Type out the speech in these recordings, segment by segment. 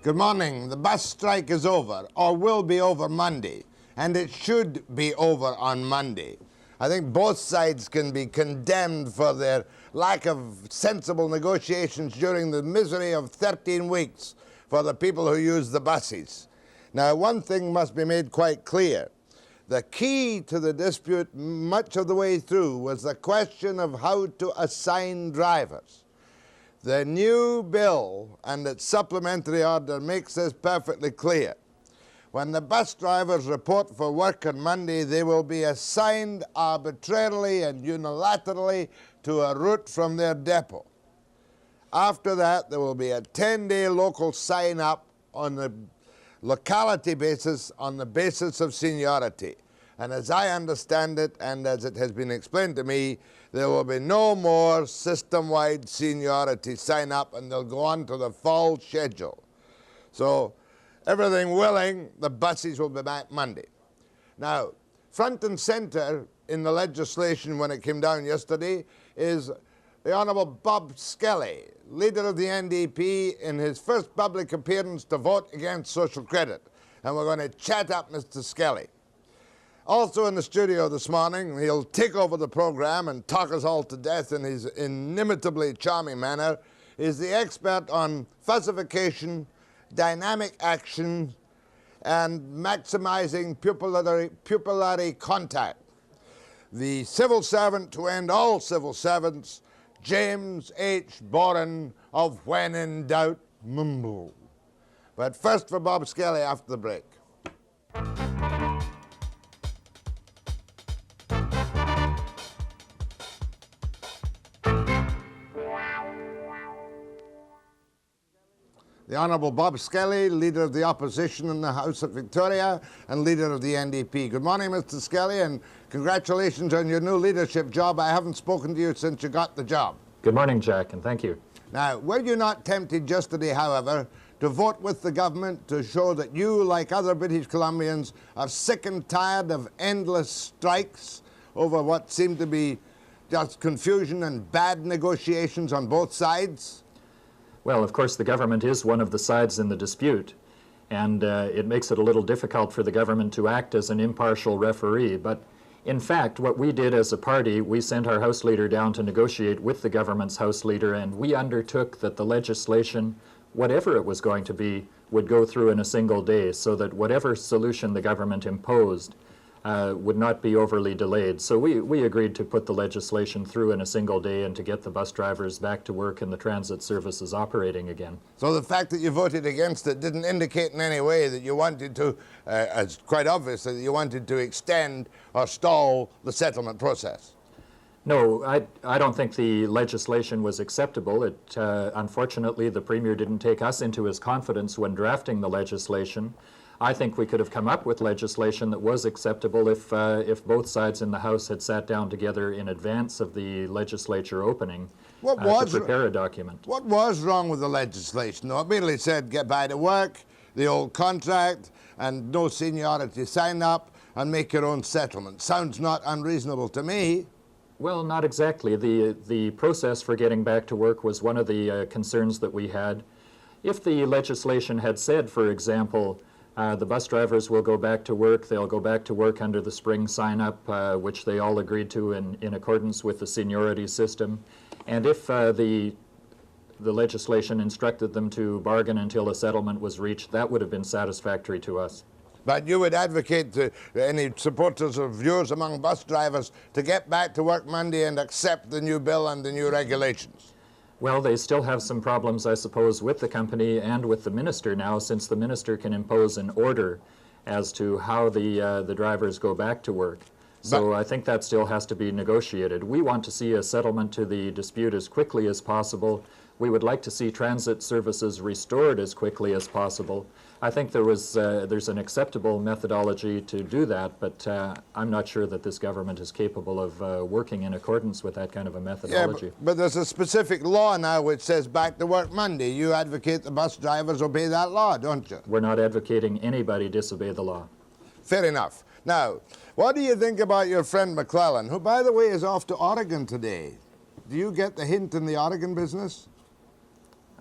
Good morning. The bus strike is over, or will be over Monday, and it should be over on Monday. I think both sides can be condemned for their lack of sensible negotiations during the misery of 13 weeks for the people who use the buses. Now, one thing must be made quite clear. The key to the dispute much of the way through was the question of how to assign drivers. The new bill and its supplementary order makes this perfectly clear. When the bus drivers report for work on Monday, they will be assigned arbitrarily and unilaterally to a route from their depot. After that, there will be a 10-day local sign-up on the locality basis, on the basis of seniority. And as I understand it, and as it has been explained to me, there will be no more system-wide seniority sign-up, and they'll go on to the fall schedule. So, everything willing, the buses will be back Monday. Now, front and centre in the legislation when it came down yesterday is the Honourable Bob Skelly, leader of the NDP, in his first public appearance to vote against social credit. And we're going to chat up Mr. Skelly. Also in the studio this morning, he'll take over the program and talk us all to death in his inimitably charming manner, is the expert on fuzzification, dynamic action, and maximizing pupillary contact. The civil servant to end all civil servants, James H. Boren of When in Doubt, Mumble. But first for Bob Skelly after the break. The Honourable Bob Skelly, Leader of the Opposition in the House of Victoria and Leader of the NDP. Good morning, Mr. Skelly, and congratulations on your new leadership job. I haven't spoken to you since you got the job. Good morning, Jack, and thank you. Now, were you not tempted yesterday, however, to vote with the government to show that you, like other British Columbians, are sick and tired of endless strikes over what seemed to be just confusion and bad negotiations on both sides? Well, of course, the government is one of the sides in the dispute, and it makes it a little difficult for the government to act as an impartial referee. But in fact, what we did as a party, we sent our House Leader down to negotiate with the government's House Leader, and we undertook that the legislation, whatever it was going to be, would go through in a single day, so that whatever solution the government imposed would not be overly delayed. So we agreed to put the legislation through in a single day and to get the bus drivers back to work and the transit services operating again. So the fact that you voted against it didn't indicate in any way that you wanted to, it's quite obvious that you wanted to extend or stall the settlement process. No, I don't think the legislation was acceptable. Unfortunately, the Premier didn't take us into his confidence when drafting the legislation. I think we could have come up with legislation that was acceptable if both sides in the House had sat down together in advance of the legislature opening to prepare a document. What was wrong with the legislation? Though it merely said get back to work, the old contract, and no seniority sign up, and make your own settlement. Sounds not unreasonable to me. Well, not exactly. The process for getting back to work was one of the concerns that we had. If the legislation had said, for example, the bus drivers will go back to work. They'll go back to work under the spring sign-up, which they all agreed to in accordance with the seniority system. And if the legislation instructed them to bargain until a settlement was reached, that would have been satisfactory to us. But you would advocate to any supporters of yours among bus drivers to get back to work Monday and accept the new bill and the new regulations? Well, they still have some problems, I suppose, with the company and with the minister now, since the minister can impose an order as to how the drivers go back to work. So I think that still has to be negotiated. We want to see a settlement to the dispute as quickly as possible. We would like to see transit services restored as quickly as possible. I think there's an acceptable methodology to do that, but I'm not sure that this government is capable of working in accordance with that kind of a methodology. Yeah, but there's a specific law now which says back to work Monday. You advocate the bus drivers obey that law, don't you? We're not advocating anybody disobey the law. Fair enough. Now, what do you think about your friend McClellan, who, by the way, is off to Oregon today? Do you get the hint in the Oregon business?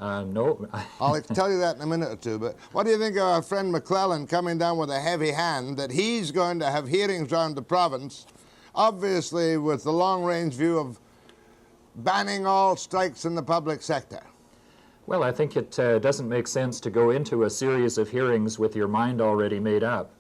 No. I'll tell you that in a minute or two, but what do you think of our friend McClellan coming down with a heavy hand that he's going to have hearings around the province, obviously with the long-range view of banning all strikes in the public sector? Well, I think it doesn't make sense to go into a series of hearings with your mind already made up.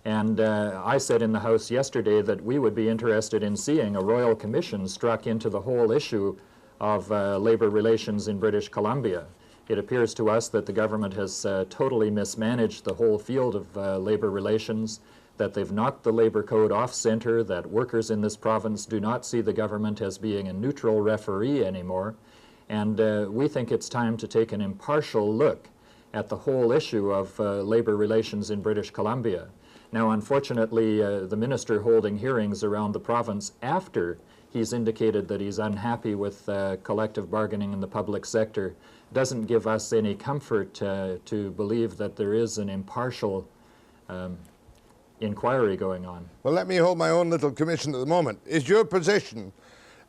And I said in the House yesterday that we would be interested in seeing a Royal Commission struck into the whole issue of labor relations in British Columbia. It appears to us that the government has totally mismanaged the whole field of labor relations, that they've knocked the labor code off-center, that workers in this province do not see the government as being a neutral referee anymore. And we think it's time to take an impartial look at the whole issue of labor relations in British Columbia. Now, unfortunately, the minister holding hearings around the province after he's indicated that he's unhappy with collective bargaining in the public sector doesn't give us any comfort to believe that there is an impartial inquiry going on. Well, let me hold my own little commission at the moment. Is your position,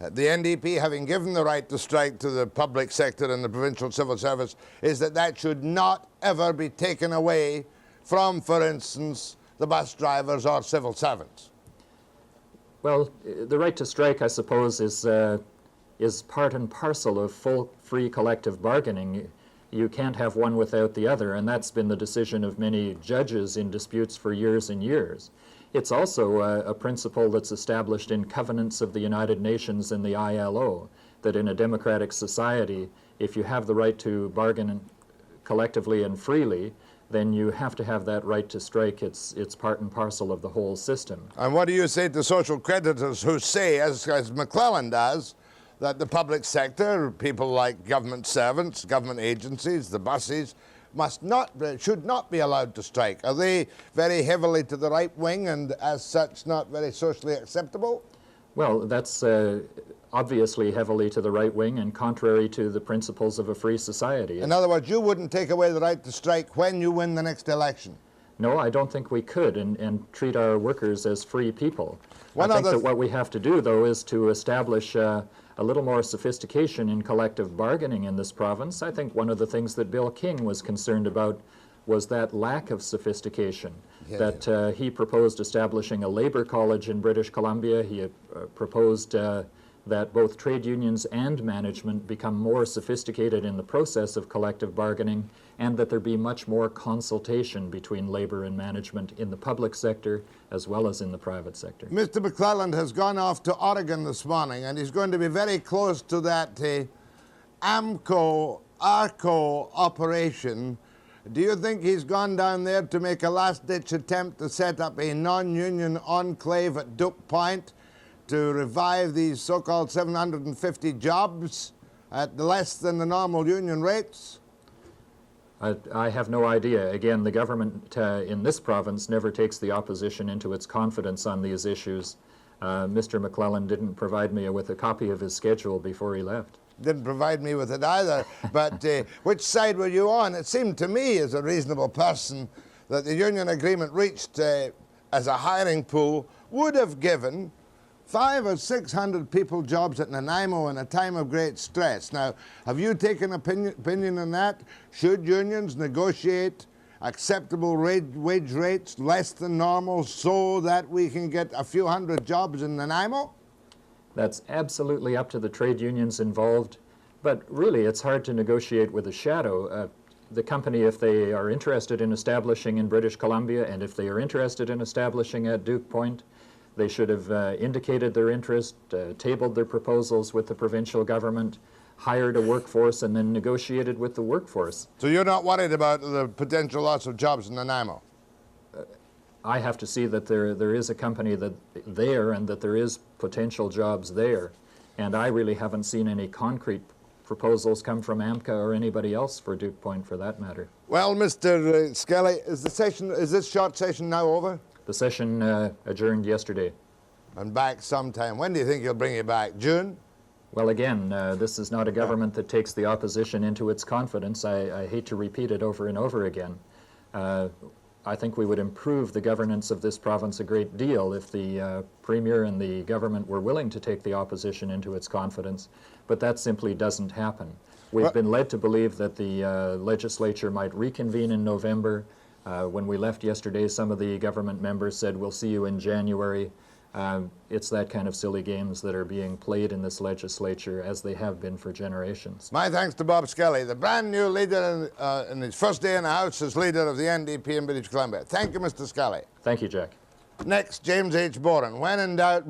the NDP having given the right to strike to the public sector and the provincial civil service, is that that should not ever be taken away from, for instance, the bus drivers or civil servants? Well, the right to strike, I suppose, is part and parcel of full, free collective bargaining. You can't have one without the other, and that's been the decision of many judges in disputes for years and years. It's also a principle that's established in covenants of the United Nations and the ILO, that in a democratic society, if you have the right to bargain collectively and freely, then you have to have that right to strike. It's part and parcel of the whole system. And what do you say to social creditors who say, as McClellan does, that the public sector, people like government servants, government agencies, the buses, should not be allowed to strike? Are they very heavily to the right wing and as such not very socially acceptable? Well, that's obviously heavily to the right wing and contrary to the principles of a free society. In other words, you wouldn't take away the right to strike when you win the next election? No, I don't think we could, and treat our workers as free people. I think that what we have to do, though, is to establish a little more sophistication in collective bargaining in this province. I think one of the things that Bill King was concerned about was that lack of sophistication, he proposed establishing a labor college in British Columbia. He proposed that both trade unions and management become more sophisticated in the process of collective bargaining, and that there be much more consultation between labor and management in the public sector as well as in the private sector. Mr. McClellan has gone off to Oregon this morning, and he's going to be very close to that ARCO operation. Do you think he's gone down there to make a last-ditch attempt to set up a non-union enclave at Duke Point to revive these so-called 750 jobs at less than the normal union rates? I have no idea. Again, the government in this province never takes the opposition into its confidence on these issues. Mr. McClellan didn't provide me with a copy of his schedule before he left. Didn't provide me with it either, but which side were you on? It seemed to me, as a reasonable person, that the union agreement reached as a hiring pool would have given 500 or 600 people jobs at Nanaimo in a time of great stress. Now, have you taken opinion on that? Should unions negotiate acceptable wage rates less than normal so that we can get a few hundred jobs in Nanaimo? That's absolutely up to the trade unions involved, but really it's hard to negotiate with a shadow. The company, if they are interested in establishing in British Columbia and if they are interested in establishing at Duke Point, they should have indicated their interest, tabled their proposals with the provincial government, hired a workforce, and then negotiated with the workforce. So you're not worried about the potential loss of jobs in Nanaimo? I have to see that there is a company there and that there is potential jobs there. And I really haven't seen any concrete proposals come from AMCA or anybody else for Duke Point for that matter. Well, Mr. Skelly, is this short session now over? The session adjourned yesterday. And back sometime. When do you think he'll bring you back? June? Well, again, this is not a government that takes the opposition into its confidence. I hate to repeat it over and over again. I think we would improve the governance of this province a great deal if the Premier and the government were willing to take the opposition into its confidence, but that simply doesn't happen. We've been led to believe that the legislature might reconvene in November. When we left yesterday, some of the government members said, we'll see you in January. It's that kind of silly games that are being played in this legislature, as they have been for generations. My thanks to Bob Skelly, the brand new leader in his first day in the House as leader of the NDP in British Columbia. Thank you, Mr. Skelly. Thank you, Jack. Next, James H. Boren. When in doubt...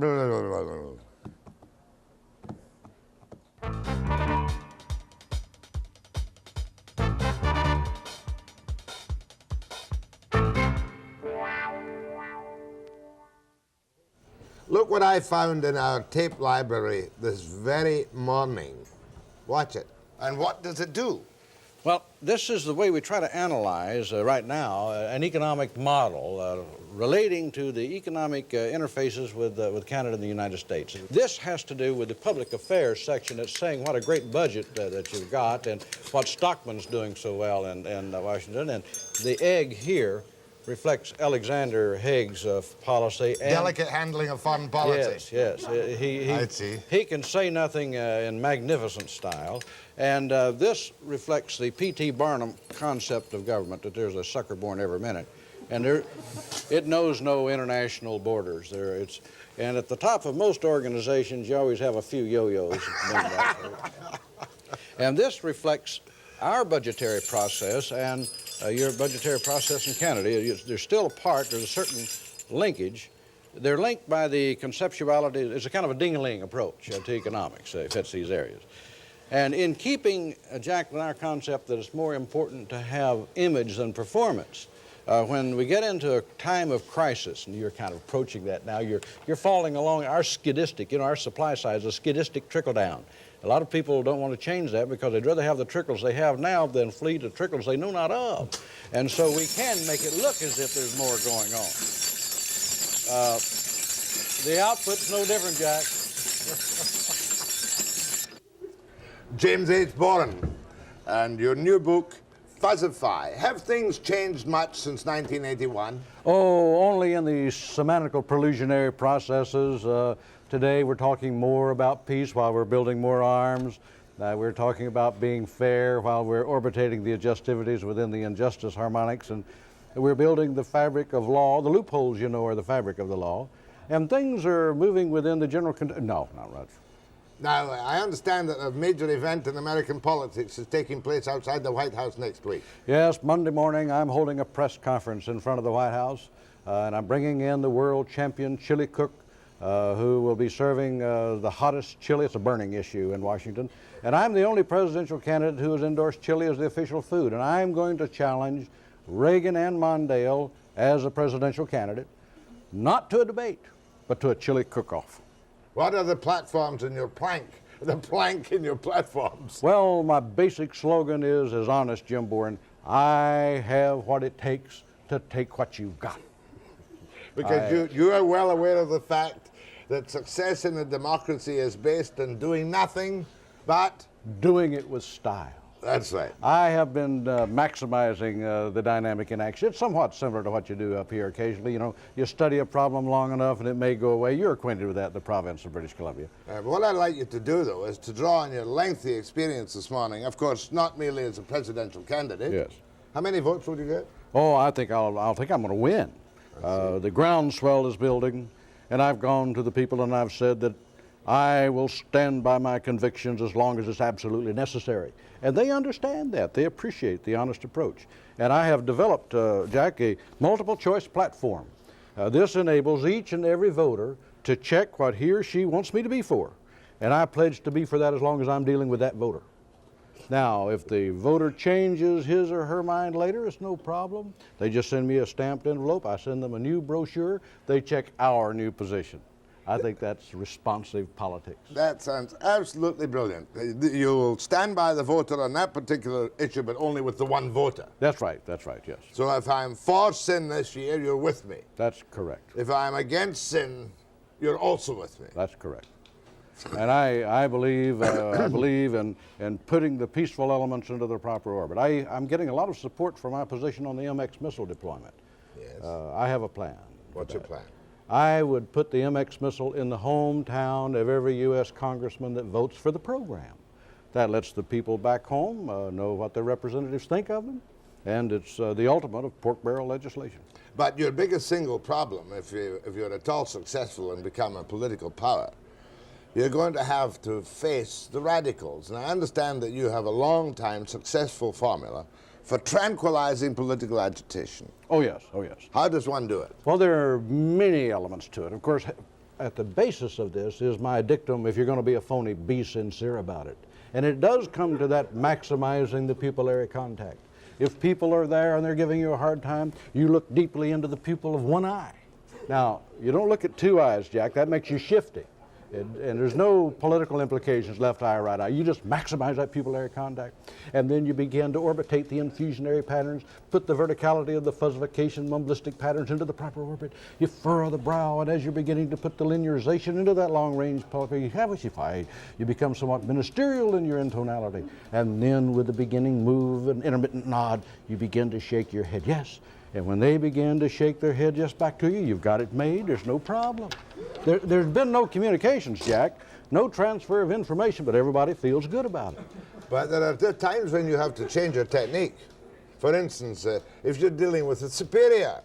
Look what I found in our tape library this very morning. Watch it. And what does it do? Well, this is the way we try to analyze right now an economic model relating to the economic interfaces with Canada and the United States. This has to do with the public affairs section. It's saying what a great budget that you've got and what Stockman's doing so well in Washington. And the egg here reflects Alexander Haig's policy. And delicate handling of foreign policy. Yes. I see. He can say nothing in magnificent style. And this reflects the P.T. Barnum concept of government, that there's a sucker born every minute. And it knows no international borders. And at the top of most organizations, you always have a few yo-yos. And this reflects our budgetary process and your budgetary process in Canada. There's still a part, there's a certain linkage. They're linked by the conceptuality. It's a kind of a ding-a-ling approach to economics. It fits these areas. And in keeping, Jack, with our concept that it's more important to have image than performance, when we get into a time of crisis, and you're kind of approaching that now, you're falling along our skidistic, our supply side is a skidistic trickle-down. A lot of people don't want to change that because they'd rather have the trickles they have now than flee to trickles they know not of. And so we can make it look as if there's more going on. The output's no different, Jack. James H. Boren, and your new book, Fuzzify. Have things changed much since 1981? Oh, only in the semantical prelusionary processes. Today we're talking more about peace while we're building more arms. We're talking about being fair while we're orbitating the adjustivities within the injustice harmonics. And we're building the fabric of law. The loopholes, are the fabric of the law. And things are moving within the general... No, not much. Now, I understand that a major event in American politics is taking place outside the White House next week. Yes, Monday morning I'm holding a press conference in front of the White House, and I'm bringing in the world champion chili cook, who will be serving the hottest chili. It's a burning issue in Washington. And I'm the only presidential candidate who has endorsed chili as the official food. And I'm going to challenge Reagan and Mondale as a presidential candidate, not to a debate, but to a chili cook-off. What are the platforms in your plank? The plank in your platforms? Well, my basic slogan is, as honest, Jim Boren, I have what it takes to take what you've got. Because you are well aware of the fact that success in a democracy is based on doing nothing but... doing it with style. That's right. I have been maximizing the dynamic in action. It's somewhat similar to what you do up here occasionally. You study a problem long enough and it may go away. You're acquainted with that in the province of British Columbia. What I'd like you to do, though, is to draw on your lengthy experience this morning. Of course, not merely as a presidential candidate. Yes. How many votes would you get? Oh, I think I'm going to win. The groundswell is building, and I've gone to the people and I've said that I will stand by my convictions as long as it's absolutely necessary. And they understand that. They appreciate the honest approach. And I have developed, Jack, a multiple choice platform. This enables each and every voter to check what he or she wants me to be for. And I pledge to be for that as long as I'm dealing with that voter. Now, if the voter changes his or her mind later, it's no problem. They just send me a stamped envelope. I send them a new brochure. They check our new position. I think that's responsive politics. That sounds absolutely brilliant. You'll stand by the voter on that particular issue, but only with the one voter. That's right, yes. So if I'm for sin this year, you're with me. That's correct. If I'm against sin, you're also with me. That's correct. And I believe in putting the peaceful elements into their proper orbit. I'm getting a lot of support for my position on the MX missile deployment. Yes. I have a plan. What's your plan? I would put the MX missile in the hometown of every U.S. congressman that votes for the program. That lets the people back home know what their representatives think of them, and it's the ultimate of pork barrel legislation. But your biggest single problem, if you're at all successful and become a political power, you're going to have to face the radicals. And I understand that you have a long-time successful formula for tranquilizing political agitation. Oh, yes, oh, yes. How does one do it? Well, there are many elements to it. Of course, at the basis of this is my dictum, if you're going to be a phony, be sincere about it. And it does come to that maximizing the pupillary contact. If people are there and they're giving you a hard time, you look deeply into the pupil of one eye. Now, you don't look at two eyes, Jack. That makes you shifty. And there's no political implications, left eye, right eye. You just maximize that pupillary contact, and then you begin to orbitate the infusionary patterns, put the verticality of the fuzzification mumblistic patterns into the proper orbit. You furrow the brow, and as you're beginning to put the linearization into that long-range Fuzzify, you become somewhat ministerial in your intonality. And then with the beginning move and intermittent nod, you begin to shake your head, yes. And when they begin to shake their head just back to you, you've got it made, there's no problem. There's been no communications, Jack, no transfer of information, but everybody feels good about it. But there are times when you have to change your technique. For instance, if you're dealing with a superior,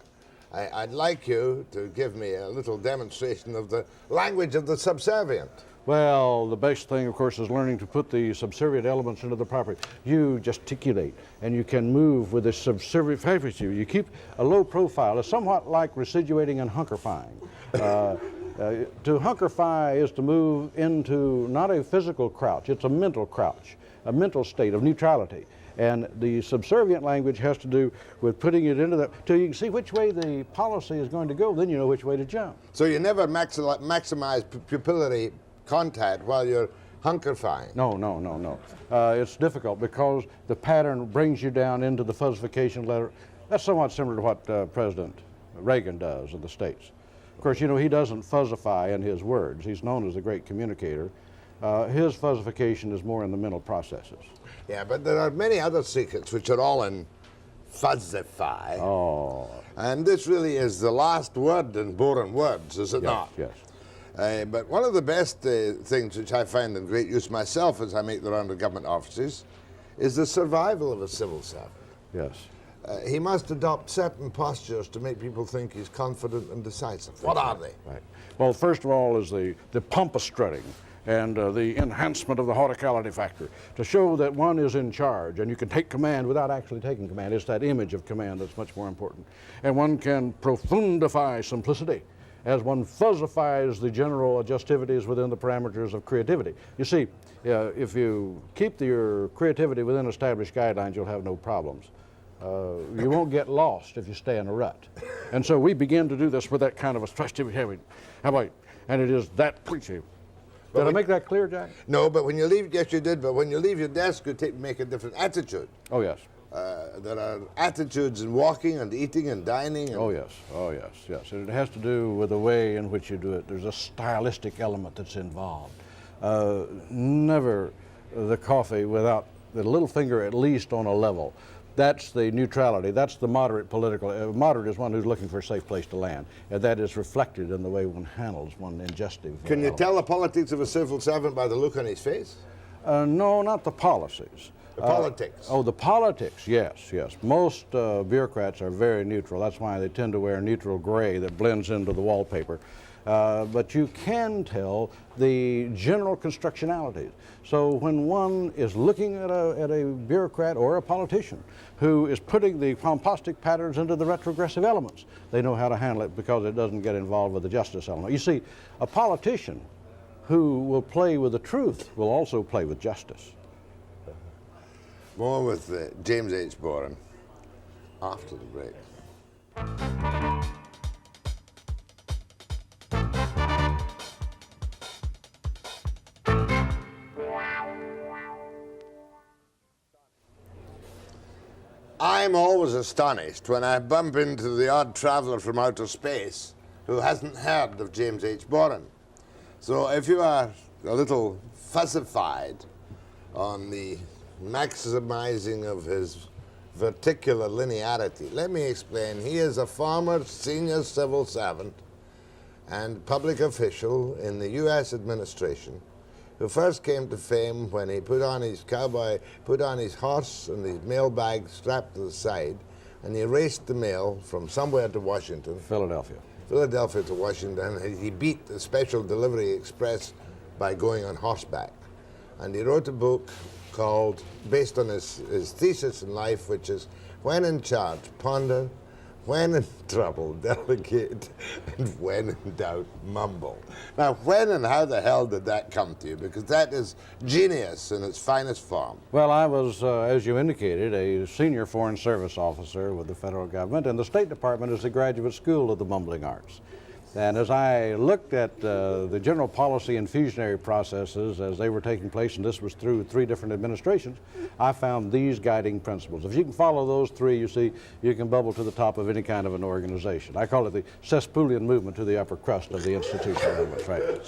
I'd like you to give me a little demonstration of the language of the subservient. Well, the best thing, of course, is learning to put the subservient elements into the proper. You gesticulate, and you can move with the subservient faculty. You keep a low profile. It's somewhat like residuating and hunkerfying. To hunkerfy is to move into not a physical crouch, it's a mental crouch, a mental state of neutrality. And the subservient language has to do with putting it into that, till you can see which way the policy is going to go, then you know which way to jump. So you never maximize pupillary contact while you're hunkerfying? No. It's difficult because the pattern brings you down into the fuzzification letter. That's somewhat similar to what President Reagan does in the States. Of course, you know, he doesn't fuzzify in his words. He's known as the great communicator. His fuzzification is more in the mental processes. Yeah, but there are many other secrets which are all in Fuzzify. Oh. And this really is the last word in Boren words, is it not? Yes. But one of the best things which I find in great use myself as I make the round of government offices is the survival of a civil servant. Yes. He must adopt certain postures to make people think he's confident and decisive. What are they? Right. Well, first of all is the pompous strutting and the enhancement of the horticality factor to show that one is in charge and you can take command without actually taking command. It's that image of command that's much more important. And one can profundify simplicity as one fuzzifies the general adjustivities within the parameters of creativity. You see, if you keep your creativity within established guidelines, you'll have no problems. You won't get lost if you stay in a rut. And so we begin to do this with that kind of a festive habit. How about it? And it is that preachy. Did I make that clear, Jack? No, but when you leave, yes you did, but when you leave your desk, you make a different attitude. Oh, yes. There are attitudes in walking and eating and dining. And oh, yes. And it has to do with the way in which you do it. There's a stylistic element that's involved. Never the coffee without the little finger at least on a level. That's the neutrality. That's the moderate political. Moderate is one who's looking for a safe place to land. And that is reflected in the way one handles one ingestive. Can you tell the politics of a civil servant by the look on his face? No, not the policies. The politics. Oh, the politics, yes. Most bureaucrats are very neutral. That's why they tend to wear neutral gray that blends into the wallpaper. But you can tell the general constructionalities. So when one is looking at a bureaucrat or a politician who is putting the pompostic patterns into the retrogressive elements, they know how to handle it because it doesn't get involved with the justice element. You see, a politician who will play with the truth will also play with justice. More with James H. Boren after the break. I'm always astonished when I bump into the odd traveler from outer space who hasn't heard of James H. Boren. So if you are a little fuzzified on the maximizing of his verticular linearity, let me explain. He is a former senior civil servant and public official in the U.S. administration who first came to fame when he put on his horse and his mail bag strapped to the side, and he raced the mail from somewhere to Washington. Philadelphia To Washington. He beat the Special Delivery Express by going on horseback. And he wrote a book called, based on his thesis in life, which is When in Charge, Ponder, When in Trouble, Delegate, and When in Doubt, Mumble. Now, when and how the hell did that come to you? Because that is genius in its finest form. Well, I was, as you indicated, a senior Foreign Service officer with the federal government, and the State Department is the graduate school of the mumbling arts. And as I looked at the general policy and fusionary processes as they were taking place, and this was through 3 different administrations, I found these guiding principles. If you can follow those 3, you see, you can bubble to the top of any kind of an organization. I call it the Cesspoolian movement to the upper crust of the institutional movement, frankly.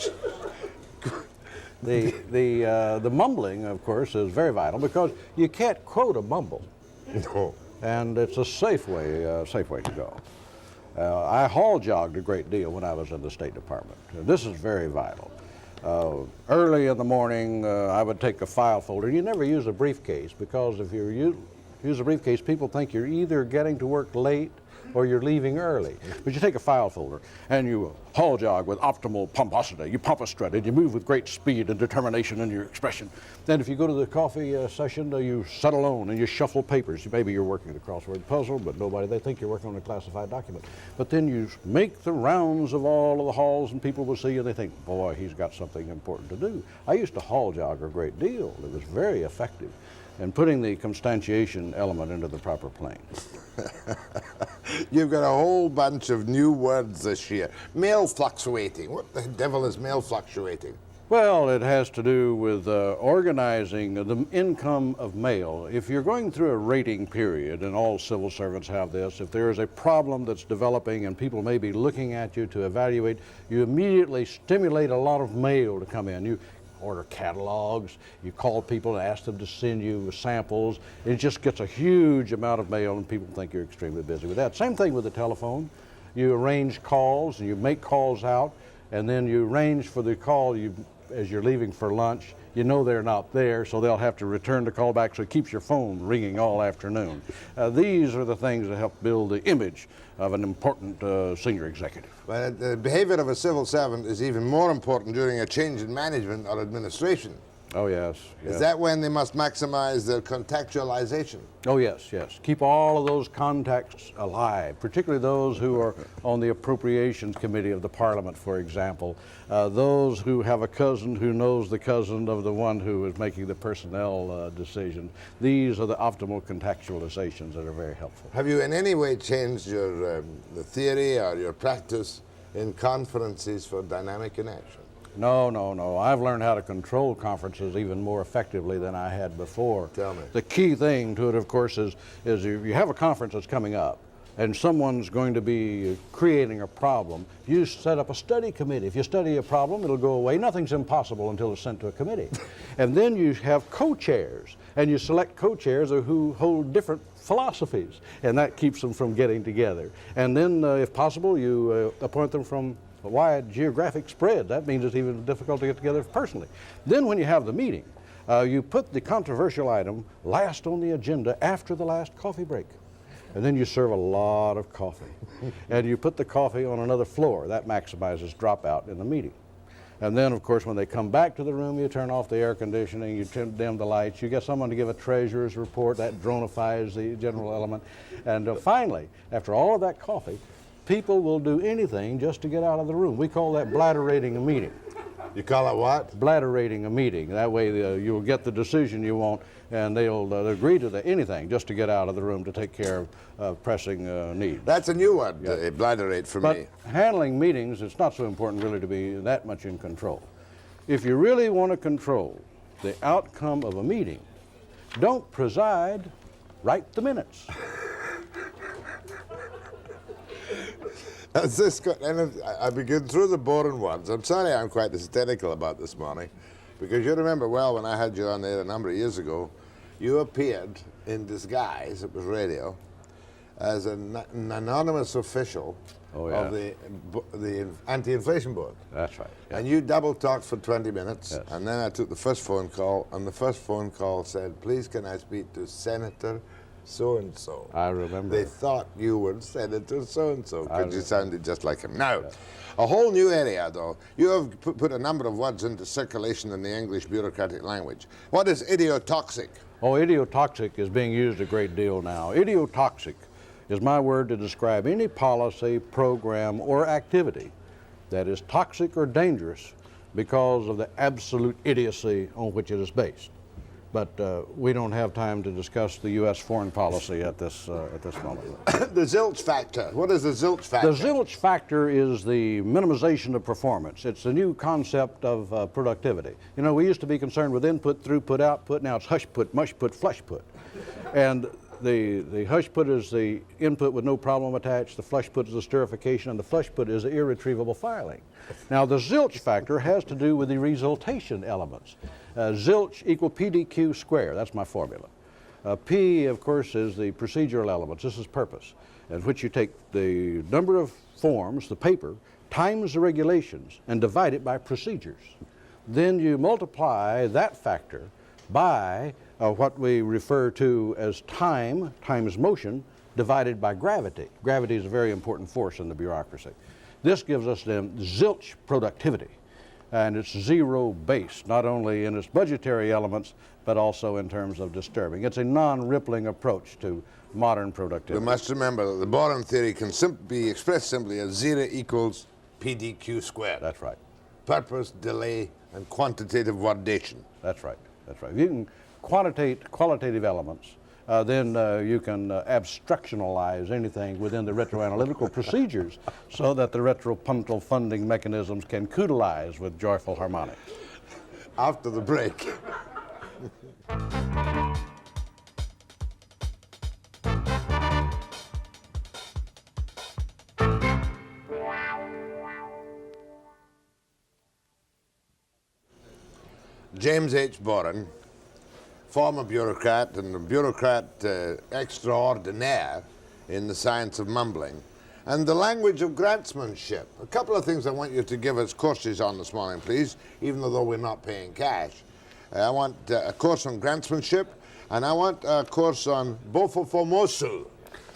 The mumbling, of course, is very vital because you can't quote a mumble. No. And it's a safe way to go. I hall jogged a great deal when I was in the State Department. This is very vital. Early in the morning, I would take a file folder. You never use a briefcase because if you use a briefcase, people think you're either getting to work late or you're leaving early. But you take a file folder and you hall jog with optimal pomposity. You pompous strut and you move with great speed and determination in your expression. Then if you go to the coffee session, you sit alone and you shuffle papers. Maybe you're working the crossword puzzle, but they think you're working on a classified document. But then you make the rounds of all of the halls and people will see you and they think, boy, he's got something important to do. I used to hall jog a great deal. It was very effective in putting the constantiation element into the proper plane. You've got a whole bunch of new words this year. Mail fluctuating. What the devil is mail fluctuating? Well, it has to do with organizing the income of mail. If you're going through a rating period, and all civil servants have this, if there is a problem that's developing and people may be looking at you to evaluate, you immediately stimulate a lot of mail to come in. You order catalogs, you call people and ask them to send you samples. It just gets a huge amount of mail and people think you're extremely busy with that. Same thing with the telephone. You arrange calls and you make calls out and then you arrange for the call as you're leaving for lunch. You know they're not there, so they'll have to return the call back, so it keeps your phone ringing all afternoon. These are the things that help build the image of an important senior executive. But the behavior of a civil servant is even more important during a change in management or administration. Oh, yes. Is that when they must maximize their contextualization? Oh, yes, yes. Keep all of those contacts alive, particularly those who are on the Appropriations Committee of the Parliament, for example. Those who have a cousin who knows the cousin of the one who is making the personnel decision. These are the optimal contextualizations that are very helpful. Have you in any way changed your the theory or your practice in conferences for dynamic inaction? No, no, no. I've learned how to control conferences even more effectively than I had before. Tell me. The key thing to it, of course, is if you have a conference that's coming up and someone's going to be creating a problem, you set up a study committee. If you study a problem, it'll go away. Nothing's impossible until it's sent to a committee. And then you have co-chairs, and you select co-chairs who hold different philosophies, and that keeps them from getting together. And then, if possible, you appoint them from a wide geographic spread. That means it's even difficult to get together personally. Then when you have the meeting, you put the controversial item last on the agenda after the last coffee break. And then you serve a lot of coffee. And you put the coffee on another floor. That maximizes dropout in the meeting. And then, of course, when they come back to the room, you turn off the air conditioning, you dim the lights, you get someone to give a treasurer's report. That dronifies the general element. And finally, after all of that coffee, people will do anything just to get out of the room. We call that bladderating a meeting. You call it what? Bladderating a meeting. That way you'll get the decision you want, and they'll agree to anything just to get out of the room to take care of pressing needs. That's a new one, yeah. Bladderate for me. But handling meetings, it's not so important really to be that much in control. If you really want to control the outcome of a meeting, don't preside, write the minutes. Has this got, and I've been through the Boren ones. I'm sorry I'm quite hysterical about this morning, because you remember well when I had you on there a number of years ago, you appeared in disguise, it was radio, as an anonymous official of the anti-inflation board. That's right. Yeah. And you double talked for 20 minutes, Yes. and then I took the first phone call, and the first phone call said, please can I speak to Senator so-and-so. I remember. They thought you were Senator so-and-so, because you sounded just like him. Now, a whole new area, though. You have put a number of words into circulation in the English bureaucratic language. What is idiotoxic? Oh, idiotoxic is being used a great deal now. Idiotoxic is my word to describe any policy, program, or activity that is toxic or dangerous because of the absolute idiocy on which it is based. But we don't have time to discuss the U.S. foreign policy at this moment. The zilch factor. What is the zilch factor? The zilch factor is the minimization of performance. It's the new concept of productivity. You know, we used to be concerned with input, throughput, output. Now it's hush put, mush put, flush put. And the hush put is the input with no problem attached. The flush put is the sterification, and the flush put is the irretrievable filing. Now the zilch factor has to do with the resultation elements. Zilch equal PDQ square, that's my formula. P, of course, is the procedural elements. This is purpose, in which you take the number of forms, the paper, times the regulations, and divide it by procedures. Then you multiply that factor by what we refer to as time times motion divided by gravity. Gravity is a very important force in the bureaucracy. This gives us then zilch productivity. And it's zero-based, not only in its budgetary elements, but also in terms of disturbing. It's a non-rippling approach to modern productivity. We must remember that the Boren theory can be expressed simply as 0 equals PDQ squared. That's right. Purpose, delay, and quantitative wordation. That's right. That's right. If you can quantitate qualitative elements, then you can abstractionalize anything within the retroanalytical procedures so that the retropuntal funding mechanisms can coodleize with joyful harmonics. After the break. James H. Boren, former bureaucrat and a bureaucrat extraordinaire in the science of mumbling, and the language of grantsmanship. A couple of things I want you to give us courses on this morning, please, even though we're not paying cash. I want a course on grantsmanship, and I want a course on bofofomosu.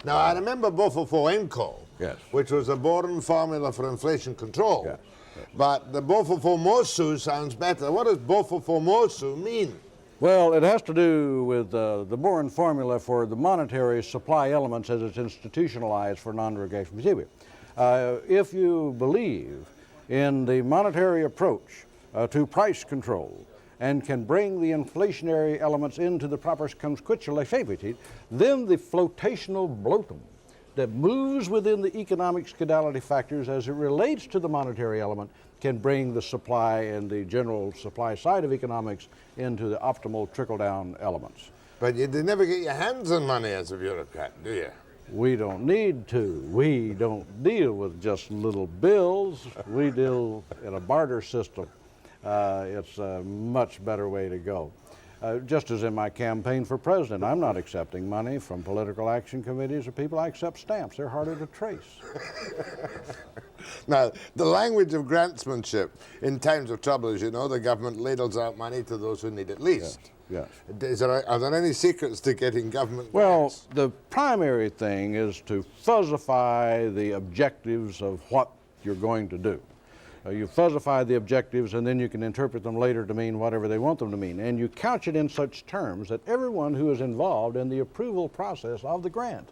Now, I remember bofofoenko, yes, which was a Boren formula for inflation control. Yes, yes. But the bofofomosu sounds better. What does bofofomosu mean? Well, it has to do with the Boren formula for the monetary supply elements as it's institutionalized for non-derogation behavior. If you believe in the monetary approach to price control and can bring the inflationary elements into the proper constitutionality, then the flotational bloatum that moves within the economic scalability factors as it relates to the monetary element can bring the supply and the general supply side of economics into the optimal trickle-down elements. But you never get your hands on money as a bureaucrat, do you? We don't need to. We don't deal with just little bills. We deal in a barter system. It's a much better way to go. Just as in my campaign for president, I'm not accepting money from political action committees or people. I accept stamps. They're harder to trace. Now, the language of grantsmanship, in times of trouble, as you know, the government ladles out money to those who need it least. Yes. Are there any secrets to getting government Well, grants? the primary thing is to fuzzify the objectives of what you're going to do. You fuzzify the objectives, and then you can interpret them later to mean whatever they want them to mean. And you couch it in such terms that everyone who is involved in the approval process of the grant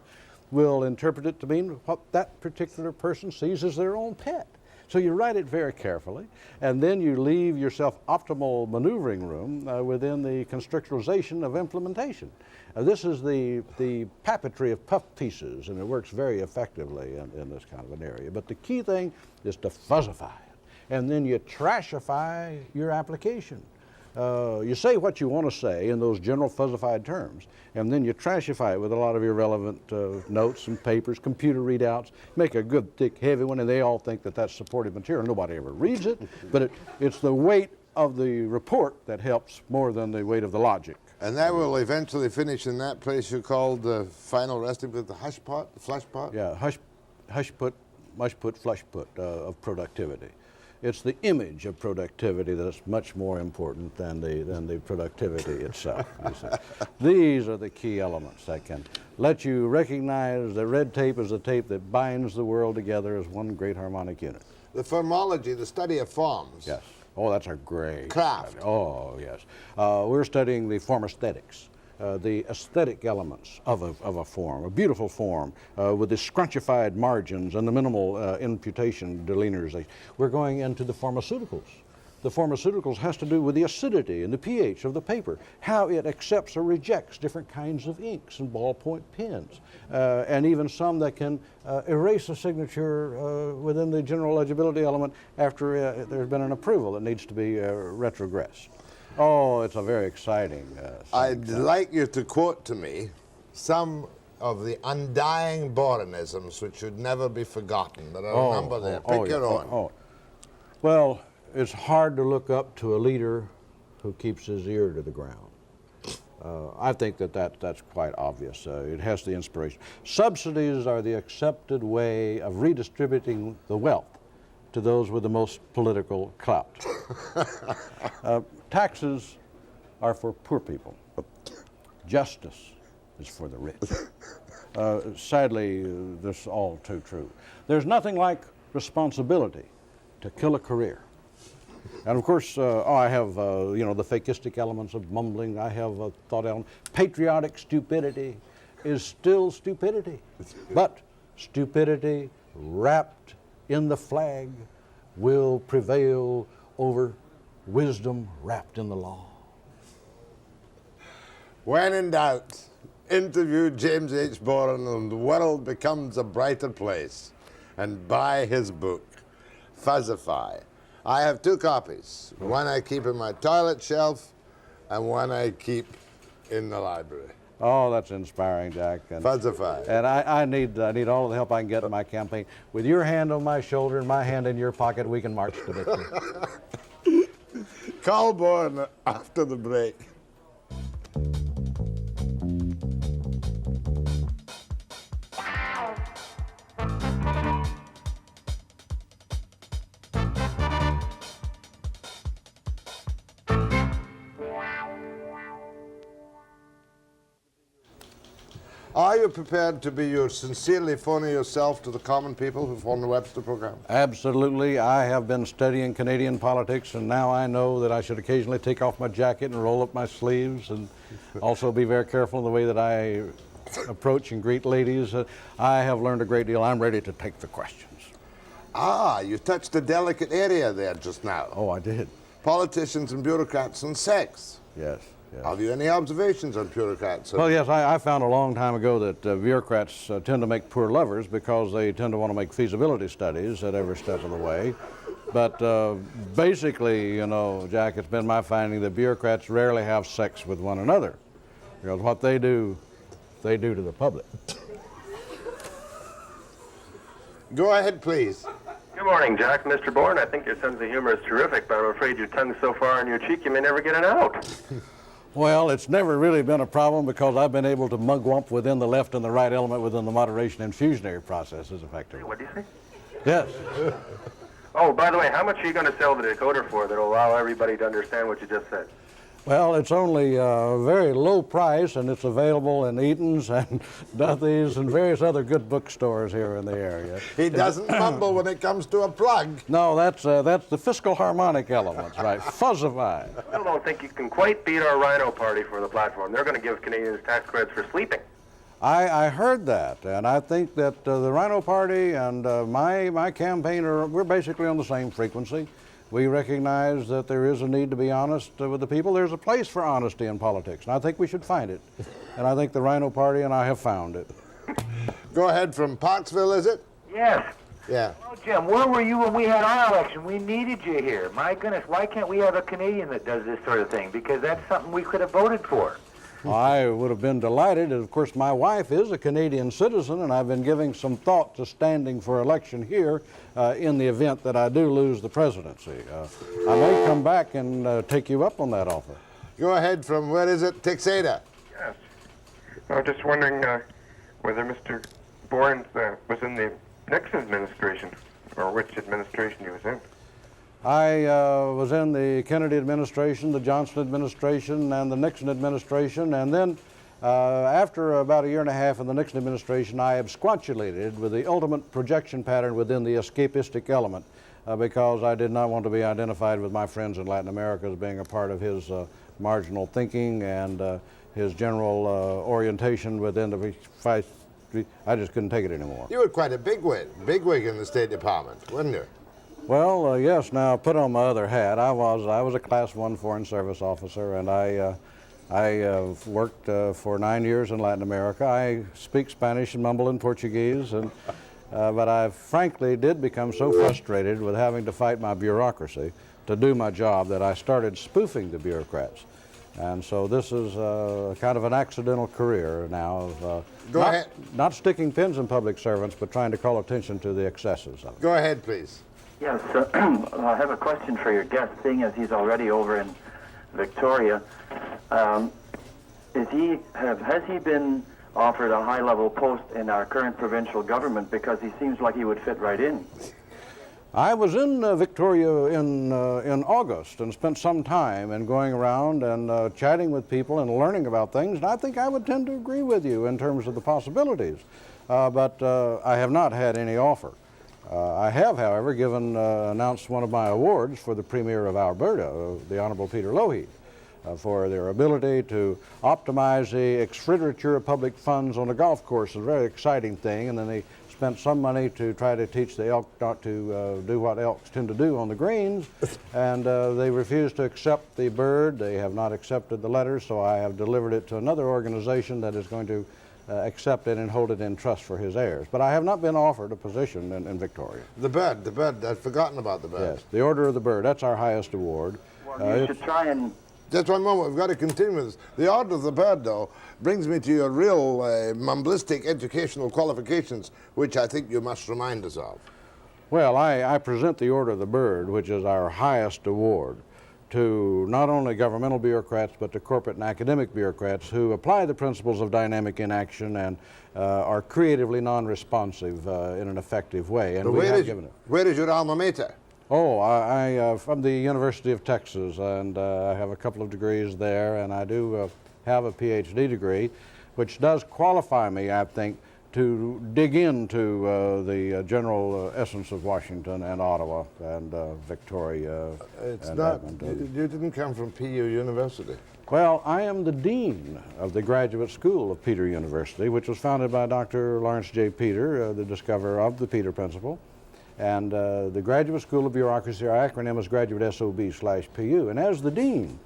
will interpret it to mean what that particular person sees as their own pet. So you write it very carefully, and then you leave yourself optimal maneuvering room within the constricturization of implementation. This is the papeterie of puff pieces, and it works very effectively in this kind of an area. But the key thing is to fuzzify it, and then you trashify your application. You say what you want to say in those general fuzzified terms, and then you trashify it with a lot of irrelevant notes and papers, computer readouts, make a good, thick, heavy one, and they all think that that's supportive material. Nobody ever reads it, but it's the weight of the report that helps more than the weight of the logic. And that will eventually finish in that place you called the final resting place, the hush pot, the flush pot? Yeah, hush put, mush put, flush put of productivity. It's the image of productivity that's much more important than the productivity itself. You see. These are the key elements that can let you recognize that red tape is the tape that binds the world together as one great harmonic unit. The formology, the study of forms. Yes. Oh, that's a great craft. study. Oh, yes. We're studying the form aesthetics. The aesthetic elements of a form, a beautiful form, with the scrunchified margins and the minimal imputation delineation. We're going into the pharmaceuticals. The pharmaceuticals has to do with the acidity and the pH of the paper, how it accepts or rejects different kinds of inks and ballpoint pens, and even some that can erase a signature within the general legibility element after there's been an approval that needs to be retrogressed. Oh, it's a very exciting thing. I'd like you to quote to me some of the undying Borenisms which should never be forgotten, that I remember there. Pick your own. Well, it's hard to look up to a leader who keeps his ear to the ground. I think that's quite obvious. It has the inspiration. Subsidies are the accepted way of redistributing the wealth to those with the most political clout. Taxes are for poor people. Justice is for the rich. Sadly, this is all too true. There's nothing like responsibility to kill a career. And of course, I have, the fakistic elements of mumbling. I have a thought element. Patriotic stupidity is still stupidity. But stupidity wrapped in the flag will prevail over wisdom wrapped in the law. When in doubt, interview James H. Boren and the world becomes a brighter place. And buy his book, Fuzzify. I have 2 copies. One I keep in my toilet shelf and one I keep in the library. Oh, that's inspiring, Jack. And, Fuzzify. And I need all the help I can get in my campaign. With your hand on my shoulder and my hand in your pocket, we can march to victory. Call Boren after the break. Are you prepared to be your sincerely phony yourself to the common people who form the Webster program? Absolutely. I have been studying Canadian politics, and now I know that I should occasionally take off my jacket and roll up my sleeves, and also be very careful in the way that I approach and greet ladies. I have learned a great deal. I'm ready to take the questions. Ah, you touched a delicate area there just now. Oh, I did. Politicians and bureaucrats and sex. Yes. Yes. Have you any observations on bureaucrats? Well, yes, I found a long time ago that bureaucrats tend to make poor lovers because they tend to want to make feasibility studies at every step of the way. But basically, Jack, it's been my finding that bureaucrats rarely have sex with one another, because what they do to the public. Go ahead, please. Good morning, Jack. Mr. Boren, I think your sense of humor is terrific, but I'm afraid your tongue's so far on your cheek you may never get it out. Well, it's never really been a problem because I've been able to mugwump within the left and the right element within the moderation and fusionary processes effectively. What do you say? Yes. Oh, by the way, how much are you going to sell the decoder for that will allow everybody to understand what you just said? Well, it's only a very low price, and it's available in Eaton's and Duthie's and various other good bookstores here in the area. He doesn't mumble when it comes to a plug. No, that's the fiscal harmonic elements, right? Fuzzify. I still don't think you can quite beat our Rhino Party for the platform. They're going to give Canadians tax credits for sleeping. I heard that, and I think that the Rhino Party and my campaign we're basically on the same frequency. We recognize that there is a need to be honest with the people. There's a place for honesty in politics, and I think we should find it. And I think the Rhino Party and I have found it. Go ahead from Parksville, is it? Yes. Yeah. Oh, Jim, where were you when we had our election? We needed you here. My goodness, why can't we have a Canadian that does this sort of thing? Because that's something we could have voted for. I would have been delighted. Of course, my wife is a Canadian citizen, and I've been giving some thought to standing for election here in the event that I do lose the presidency. I may come back and take you up on that offer. Go ahead from, where is it, Texada? Yes. I was just wondering whether Mr. Boren was in the Nixon administration, or which administration he was in. I was in the Kennedy administration, the Johnson administration, and the Nixon administration, and then after about a year and a half in the Nixon administration, I absquatulated with the ultimate projection pattern within the escapistic element because I did not want to be identified with my friends in Latin America as being a part of his marginal thinking and his general orientation within the I just couldn't take it anymore. You were quite a bigwig in the State Department, weren't you? Well, yes. Now, put on my other hat. I was a Class 1 Foreign Service officer, and I worked for 9 years in Latin America. I speak Spanish and mumble in Portuguese, and but I frankly did become so frustrated with having to fight my bureaucracy to do my job that I started spoofing the bureaucrats. And so this is kind of an accidental career now of not sticking pins in public servants, but trying to call attention to the excesses of it. Go ahead, please. Yes, I have a question for your guest, seeing as he's already over in Victoria. Has he been offered a high-level post in our current provincial government? Because he seems like he would fit right in. I was in Victoria in August and spent some time in going around and chatting with people and learning about things, and I think I would tend to agree with you in terms of the possibilities, but I have not had any offer. I have, however, announced one of my awards for the Premier of Alberta, the Honorable Peter Lougheed, for their ability to optimize the expenditure of public funds on a golf course. Is a very exciting thing, and then they spent some money to try to teach the elk not to do what elks tend to do on the greens, and they refused to accept the bird. They have not accepted the letter, so I have delivered it to another organization that is going to accept it and hold it in trust for his heirs. But I have not been offered a position in Victoria. The bird, I'd forgotten about the bird. Yes, the Order of the Bird, that's our highest award. Well, you should try and... Just one moment, we've got to continue with this. The Order of the Bird, though, brings me to your real mumblistic educational qualifications, which I think you must remind us of. Well, I present the Order of the Bird, which is our highest award, to not only governmental bureaucrats, but to corporate and academic bureaucrats who apply the principles of dynamic inaction and are creatively non-responsive in an effective way. And we have given it. Where is your alma mater? Oh, I'm from the University of Texas, and I have a couple of degrees there, and I do have a PhD degree, which does qualify me, I think, to dig into the general essence of Washington and Ottawa and Victoria It's and not, Edmonton. you didn't come from PU University. Well, I am the dean of the graduate school of Peter University, which was founded by Dr. Lawrence J. Peter, the discoverer of the Peter Principle. And the Graduate School of Bureaucracy, our acronym is Graduate SOB/PU. And as the dean,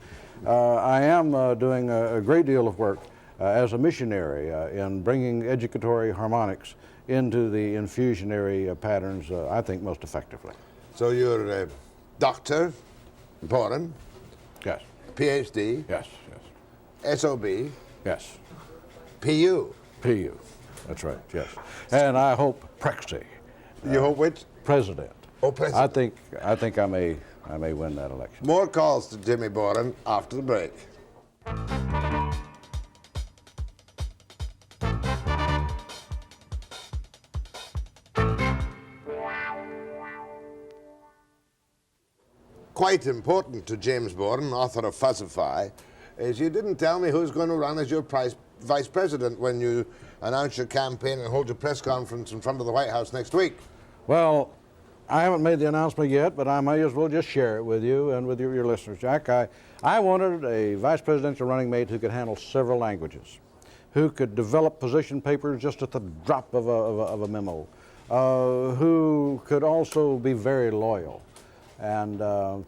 I am doing a great deal of work as a missionary in bringing educatory harmonics into the infusionary patterns, I think, most effectively. So you're a doctor, Boren, Yes. PhD, Yes. Yes. SOB, Yes. PU. PU. That's right. Yes. And I hope Prexy. You hope which? President. Oh, president. I think I may win that election. More calls to Jimmy Boren after the break. Quite important to James Boren, author of Fuzzify, is you didn't tell me who's going to run as your vice president when you announce your campaign and hold your press conference in front of the White House next week. Well, I haven't made the announcement yet, but I may as well just share it with you and with your listeners, Jack. I wanted a vice presidential running mate who could handle several languages, who could develop position papers just at the drop of a memo, who could also be very loyal. And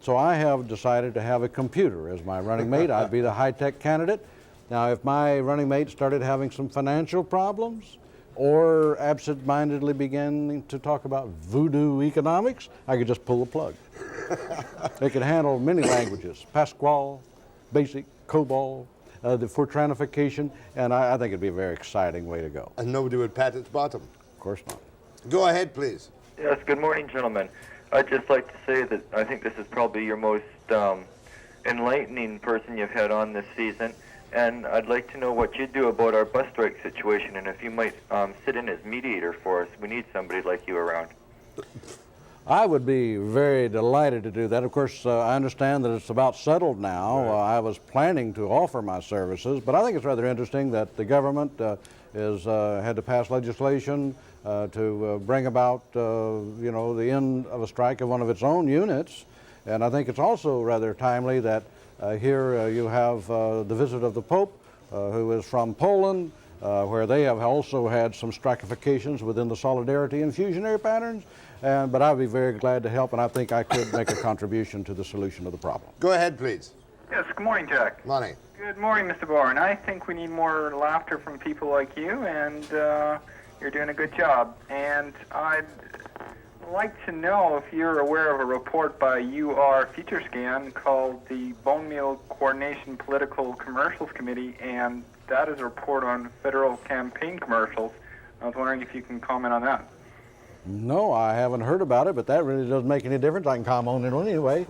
so I have decided to have a computer as my running mate. I'd be the high-tech candidate. Now, if my running mate started having some financial problems, or absent-mindedly begin to talk about voodoo economics, I could just pull the plug. They could handle many languages, Pasquale, Basic, COBOL, the Fortranification, and I think it'd be a very exciting way to go. And nobody would pat its bottom. Of course not. Go ahead, please. Yes, good morning, gentlemen. I'd just like to say that I think this is probably your most enlightening person you've had on this season, and I'd like to know what you do about our bus strike situation, and if you might sit in as mediator for us. We need somebody like you around. I would be very delighted to do that. Of course, I understand that it's about settled now. Right. I was planning to offer my services, but I think it's rather interesting that the government had to pass legislation to bring about, the end of a strike of one of its own units. And I think it's also rather timely that here you have the visit of the Pope, who is from Poland, where they have also had some stratifications within the solidarity and fusionary patterns. But I'd be very glad to help, and I think I could make a contribution to the solution of the problem. Go ahead, please. Yes, good morning, Jack. Morning. Good morning, Mr. Boren. I think we need more laughter from people like you, and you're doing a good job. And I'd like to know if you're aware of a report by UR FutureScan called the Bone Meal Coordination Political Commercials Committee, and that is a report on federal campaign commercials. I was wondering if you can comment on that. No, I haven't heard about it, but that really doesn't make any difference. I can comment on it anyway.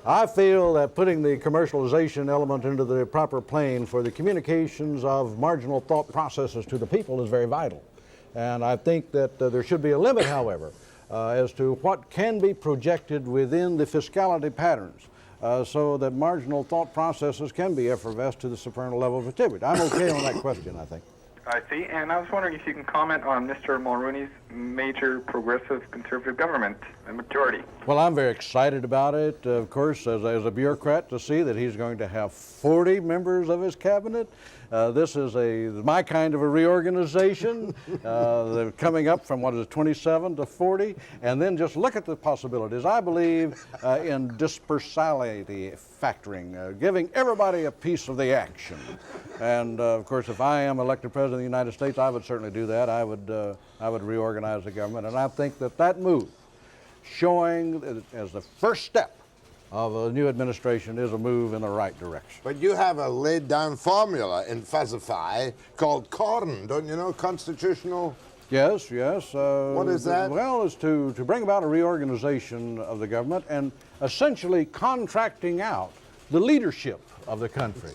I feel that putting the commercialization element into the proper plane for the communications of marginal thought processes to the people is very vital. And I think that there should be a limit, however, as to what can be projected within the fiscality patterns so that marginal thought processes can be effervesced to the supernal level of activity. I'm okay on that question, I think. I see, and I was wondering if you can comment on Mr. Mulrooney's major progressive conservative government, a majority. Well, I'm very excited about it, of course, as a bureaucrat, to see that he's going to have 40 members of his cabinet. This is my kind of a reorganization, coming up from, 27 to 40, and then just look at the possibilities. I believe in dispersality factoring, giving everybody a piece of the action. And, of course, if I am elected President of the United States, I would certainly do that. I would reorganize the government, and I think that move, showing as the first step of a new administration, is a move in the right direction. But you have a laid-down formula in Fuzzify called CORN, don't you know, constitutional? Yes. What is that? Well, it's to bring about a reorganization of the government and essentially contracting out the leadership of the country.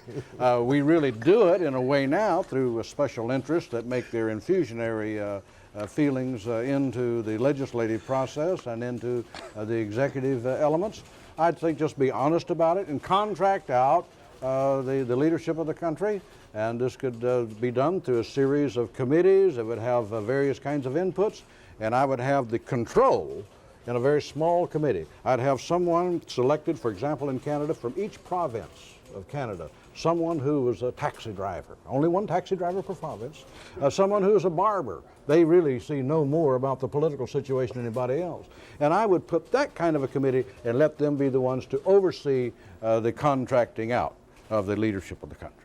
We really do it in a way now through a special interests that make their infusionary feelings into the legislative process and into the executive elements. I'd think just be honest about it and contract out the leadership of the country. And this could be done through a series of committees that would have various kinds of inputs. And I would have the control in a very small committee. I'd have someone selected, for example, in Canada, from each province of Canada. Someone who was a taxi driver, only one taxi driver per province. Someone who is a barber. They really see no more about the political situation than anybody else. And I would put that kind of a committee and let them be the ones to oversee the contracting out of the leadership of the country.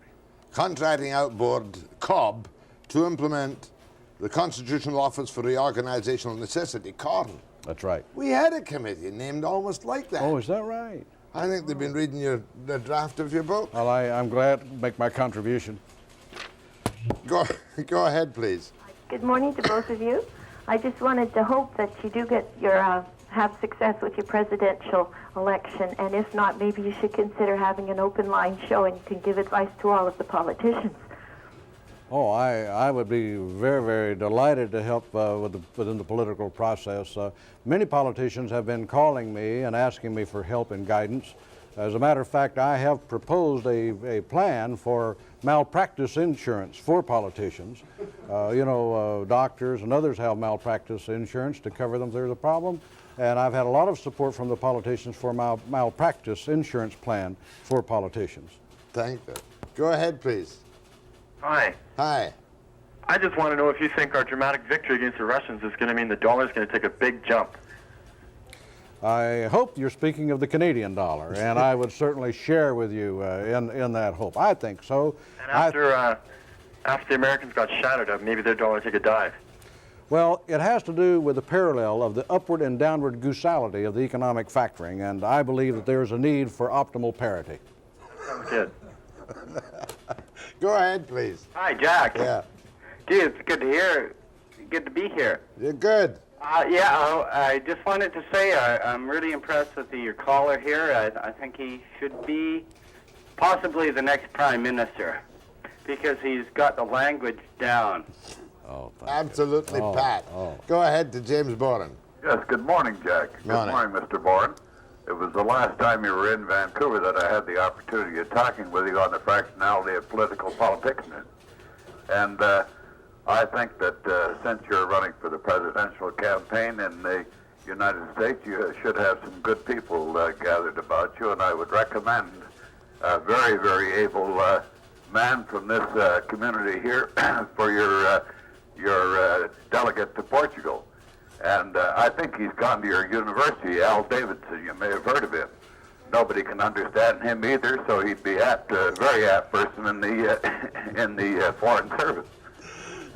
Contracting out board, COB, to implement the Constitutional Office for Reorganizational Necessity, CORN. That's right. We had a committee named almost like that. Oh, is that right? I think they've been reading the draft of your book. Well, I'm glad to make my contribution. Go ahead, please. Good morning to both of you. I just wanted to hope that you do get have success with your presidential election, and if not, maybe you should consider having an open line show and you can give advice to all of the politicians. Oh, I would be very, very delighted to help within the political process. Many politicians have been calling me and asking me for help and guidance. As a matter of fact, I have proposed a plan for malpractice insurance for politicians. Doctors and others have malpractice insurance to cover them if there's a problem. And I've had a lot of support from the politicians for malpractice insurance plan for politicians. Thank you. Go ahead, please. Hi. Hi. I just want to know if you think our dramatic victory against the Russians is going to mean the dollar's going to take a big jump. I hope you're speaking of the Canadian dollar, and I would certainly share with you in that hope. I think so. And after the Americans got shattered up, maybe their dollar took a dive? Well, it has to do with the parallel of the upward and downward goosality of the economic factoring, and I believe that there is a need for optimal parity. Sounds good. Go ahead, please. Hi, Jack. Yeah. Gee, it's good to hear. Good to be here. You're good. I just wanted to say I'm really impressed with your caller here. I think he should be possibly the next prime minister because he's got the language down. Oh, thank Absolutely, you. Pat. Go ahead to James Boren. Yes, good morning, Jack. Morning. Good morning, Mr. Boren. It was the last time you were in Vancouver that I had the opportunity of talking with you on the fractionality of political politics. And I think that since you're running for the presidential campaign in the United States, you should have some good people gathered about you, and I would recommend a very, very able man from this community here for your delegate to Portugal. And I think he's gone to your university, Al Davidson. You may have heard of him. Nobody can understand him either, so he'd be very apt person in the foreign service.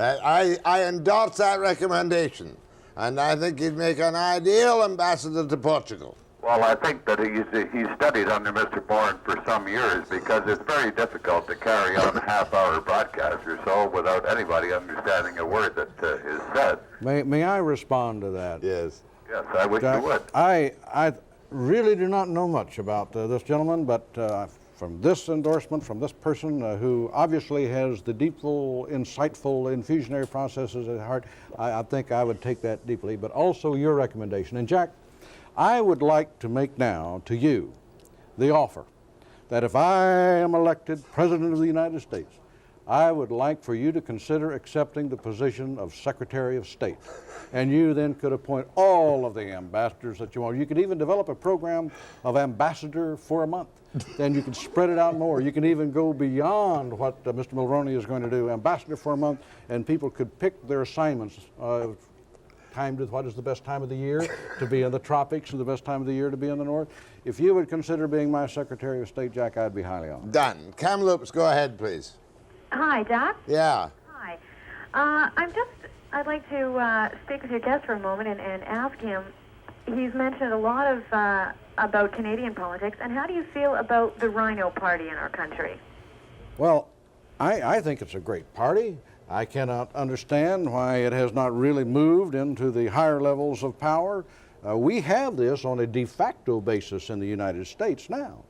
I endorse that recommendation, and I think he'd make an ideal ambassador to Portugal. Well, I think that he's studied under Mr. Boren for some years because it's very difficult to carry on a half-hour broadcast or so without anybody understanding a word that is said. May I respond to that? Yes. Yes, I wish you would. I really do not know much about this gentleman, but from this endorsement, from this person who obviously has the deepful, insightful, infusionary processes at heart, I think I would take that deeply, but also your recommendation. And Jack, I would like to make now to you the offer that if I am elected President of the United States, I would like for you to consider accepting the position of Secretary of State. And you then could appoint all of the ambassadors that you want. You could even develop a program of ambassador for a month. Then you could spread it out more. You can even go beyond what Mr. Mulroney is going to do, ambassador for a month, and people could pick their assignments. Timed with what is the best time of the year to be in the tropics and the best time of the year to be in the north. If you would consider being my Secretary of State, Jack, I'd be highly honored. Done. Kamloops, go ahead, please. Hi, Jack. Yeah. Hi. I'd like to speak with your guest for a moment and ask him, he's mentioned a lot of about Canadian politics, and how do you feel about the Rhino Party in our country? Well, I think it's a great party. I cannot understand why it has not really moved into the higher levels of power. We have this on a de facto basis in the United States now.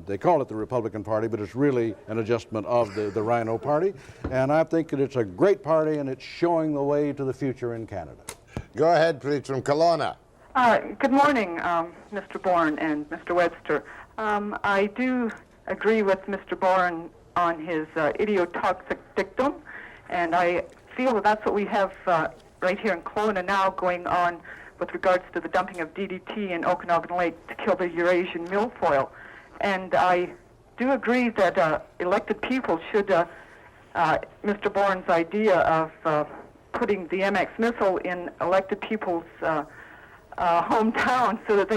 They call it the Republican Party, but it's really an adjustment of the Rhino Party. And I think that it's a great party, and it's showing the way to the future in Canada. Go ahead, please, from Kelowna. Good morning, Mr. Boren and Mr. Webster. I do agree with Mr. Boren on his idiotoxic dictum, and I feel that that's what we have right here in Kelowna now going on with regards to the dumping of DDT in Okanagan Lake to kill the Eurasian milfoil. And I do agree that elected people should, Mr. Boren's idea of putting the MX missile in elected people's hometown so that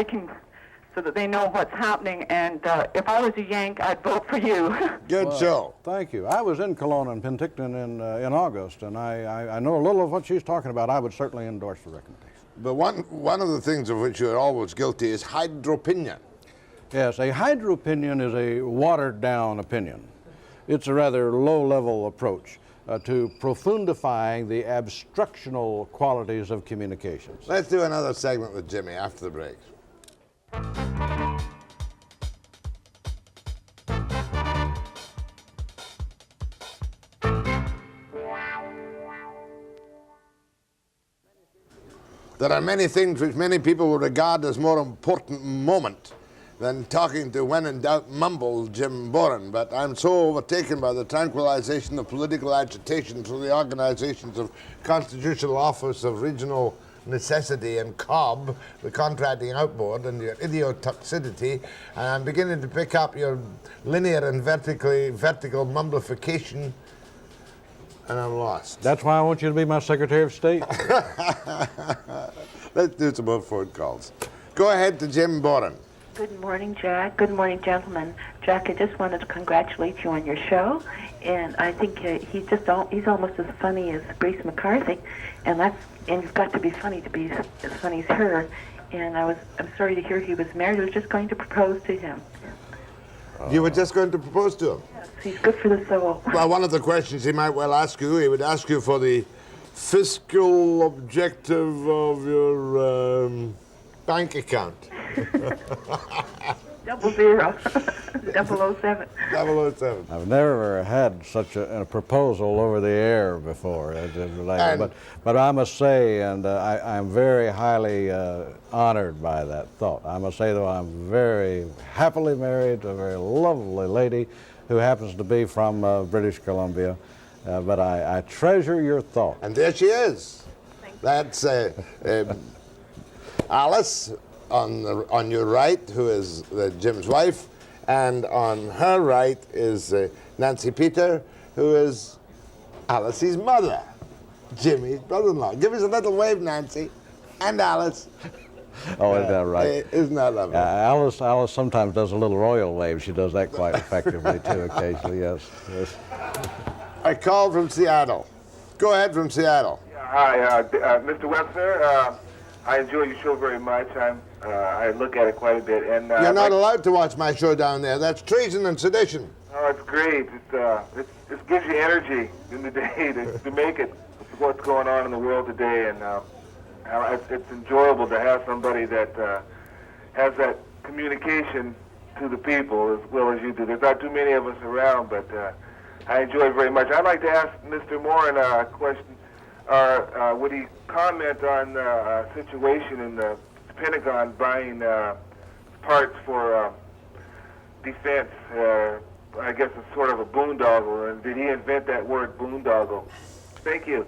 they know what's happening. And if I was a Yank, I'd vote for you. Good show. Thank you. I was in Kelowna and Penticton in August, and I know a little of what she's talking about. I would certainly endorse the recommendation. But one of the things of which you're always guilty is hydropinion. Yes, a hydropinion is a watered-down opinion. It's a rather low-level approach to profundifying the abstructional qualities of communications. Let's do another segment with Jimmy after the break. There are many things which many people will regard as more important moment than talking to when in doubt mumble Jim Boren, but I'm so overtaken by the tranquilization of political agitation through the organizations of Constitutional Office of Regional Necessity and COB, the Contracting Out Board, and your idiotoxicity, and I'm beginning to pick up your linear and vertical mumblification, and I'm lost. That's why I want you to be my Secretary of State. Let's do some more phone calls. Go ahead to Jim Boren. Good morning, Jack. Good morning, gentlemen. Jack, I just wanted to congratulate you on your show, and I think he's almost as funny as Grace McCarthy, and you've got to be funny to be as funny as her. And I'm sorry to hear he was married. I was just going to propose to him. You were just going to propose to him? Yes, he's good for the soul. Well, one of the questions he might well ask you, he would ask you for the fiscal objective of your bank account. 00. 007. 007. I've never had such a proposal over the air before. But I must say, and I'm very highly honored by that thought. I must say, though, I'm very happily married to a very lovely lady who happens to be from British Columbia. But I treasure your thought. And there she is. That's Alice on your right, who is Jim's wife, and on her right is Nancy Peter, who is Alice's mother, Jimmy's brother-in-law. Give us a little wave, Nancy, and Alice. Oh, isn't that right? Isn't that lovely? Alice sometimes does a little royal wave. She does that quite effectively, too, occasionally, yes. I called from Seattle. Go ahead from Seattle. Hi, Mr. Webster. I enjoy your show very much. I look at it quite a bit. And you're not allowed to watch my show down there. That's treason and sedition. Oh, it's great. It gives you energy in the day to make it what's going on in the world today. And it's enjoyable to have somebody that has that communication to the people as well as you do. There's not too many of us around, but I enjoy it very much. I'd like to ask Mr. Morin a question. Would he comment on the situation in the Pentagon buying parts for defense? I guess it's sort of a boondoggle. And did he invent that word boondoggle? Thank you.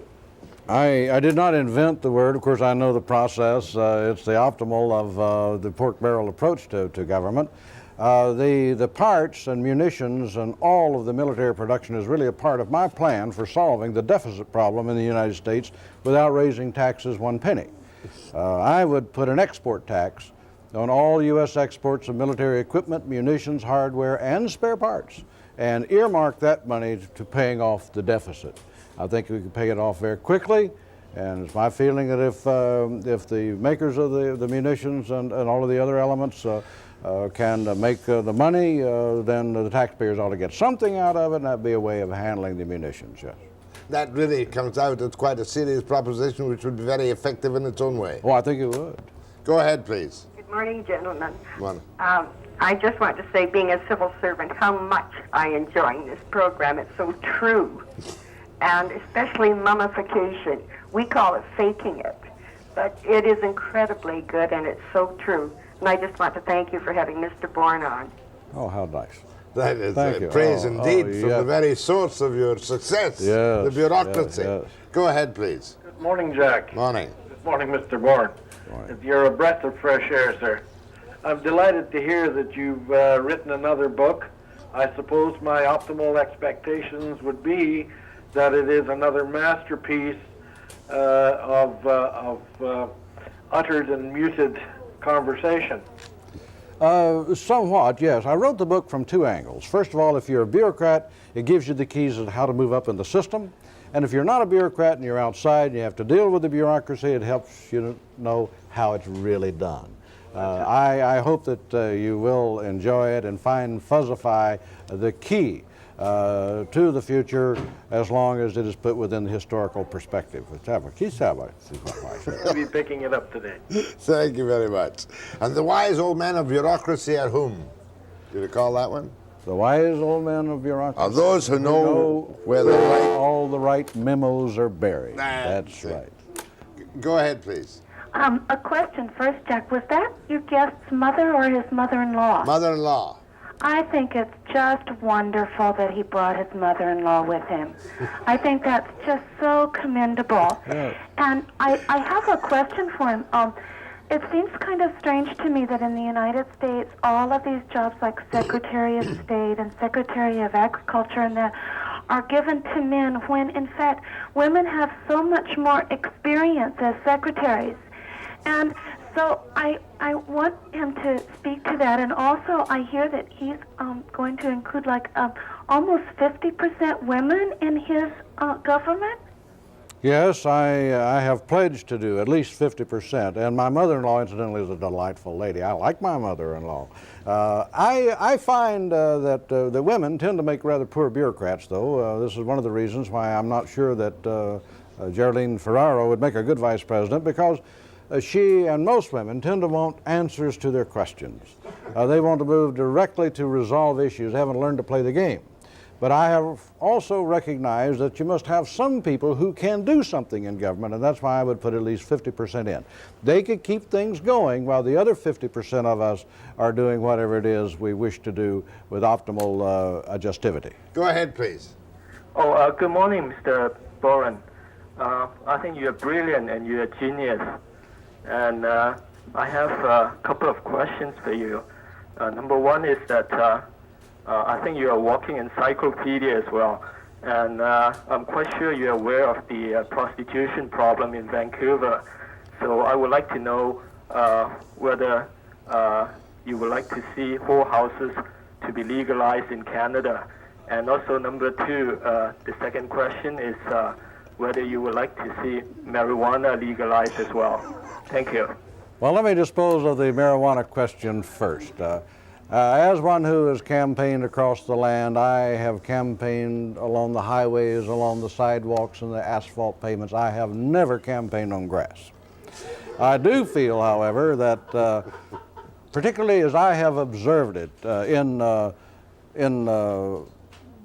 I did not invent the word. Of course, I know the process. It's the optimal of the pork barrel approach to government. The parts and munitions and all of the military production is really a part of my plan for solving the deficit problem in the United States without raising taxes one penny. I would put an export tax on all U.S. exports of military equipment, munitions, hardware, and spare parts, and earmark that money to paying off the deficit. I think we can pay it off very quickly, and it's my feeling that if the makers of the munitions and all of the other elements can make the money, then the taxpayers ought to get something out of it, and that'd be a way of handling the munitions, yes. That really comes out as quite a serious proposition which would be very effective in its own way. Oh, I think it would. Go ahead, please. Good morning, gentlemen. Morning. I just want to say, being a civil servant, how much I enjoy this program. It's so true. And especially mummification. We call it faking it. But it is incredibly good, and it's so true. And I just want to thank you for having Mr. Boren on. Oh, how nice. That is praise indeed from the very source of your success, the bureaucracy. Yes. Go ahead, please. Good morning, Jack. Morning. Good morning, Mr. Boren. Morning. You're a breath of fresh air, sir. I'm delighted to hear that you've written another book. I suppose my optimal expectations would be that it is another masterpiece of uttered and muted conversation. Somewhat, yes. I wrote the book from two angles. First of all, if you're a bureaucrat, it gives you the keys of how to move up in the system. And if you're not a bureaucrat and you're outside and you have to deal with the bureaucracy, it helps you to know how it's really done. I hope that you will enjoy it and find Fuzzify the key to the future, as long as it is put within the historical perspective. I'll be picking it up today. Thank you very much. And the wise old men of bureaucracy are whom? Do you recall that one? The wise old men of bureaucracy are those who know where all the right memos are buried. That's right. Go ahead, please. A question first, Jack. Was that your guest's mother or his mother-in-law? Mother-in-law. I think it's just wonderful that he brought his mother-in-law with him. I think that's just so commendable. Yeah. And I have a question for him. It seems kind of strange to me that in the United States, all of these jobs like Secretary of State and Secretary of Agriculture and that are given to men when, in fact, women have so much more experience as secretaries. And So I want him to speak to that, and also I hear that he's going to include like almost 50% women in his government. Yes, I have pledged to do at least 50%, and my mother-in-law, incidentally, is a delightful lady. I like my mother-in-law. I find that the women tend to make rather poor bureaucrats, though. This is one of the reasons why I'm not sure that Geraldine Ferraro would make a good vice president, because she and most women tend to want answers to their questions. They want to move directly to resolve issues, haven't learned to play the game. But I have also recognized that you must have some people who can do something in government, and that's why I would put at least 50% in. They could keep things going while the other 50% of us are doing whatever it is we wish to do with optimal adjustivity. Go ahead, please. Oh, good morning, Mr. Boren. I think you're brilliant and you're a genius. And I have a couple of questions for you. Number one is that I think you're a walking encyclopedia as well. And I'm quite sure you're aware of the prostitution problem in Vancouver. So I would like to know whether you would like to see whorehouses to be legalized in Canada. And also number two, the second question is whether you would like to see marijuana legalized as well. Thank you. Well, let me dispose of the marijuana question first. As one who has campaigned across the land, I have campaigned along the highways, along the sidewalks and the asphalt pavements. I have never campaigned on grass. I do feel, however, that particularly as I have observed it in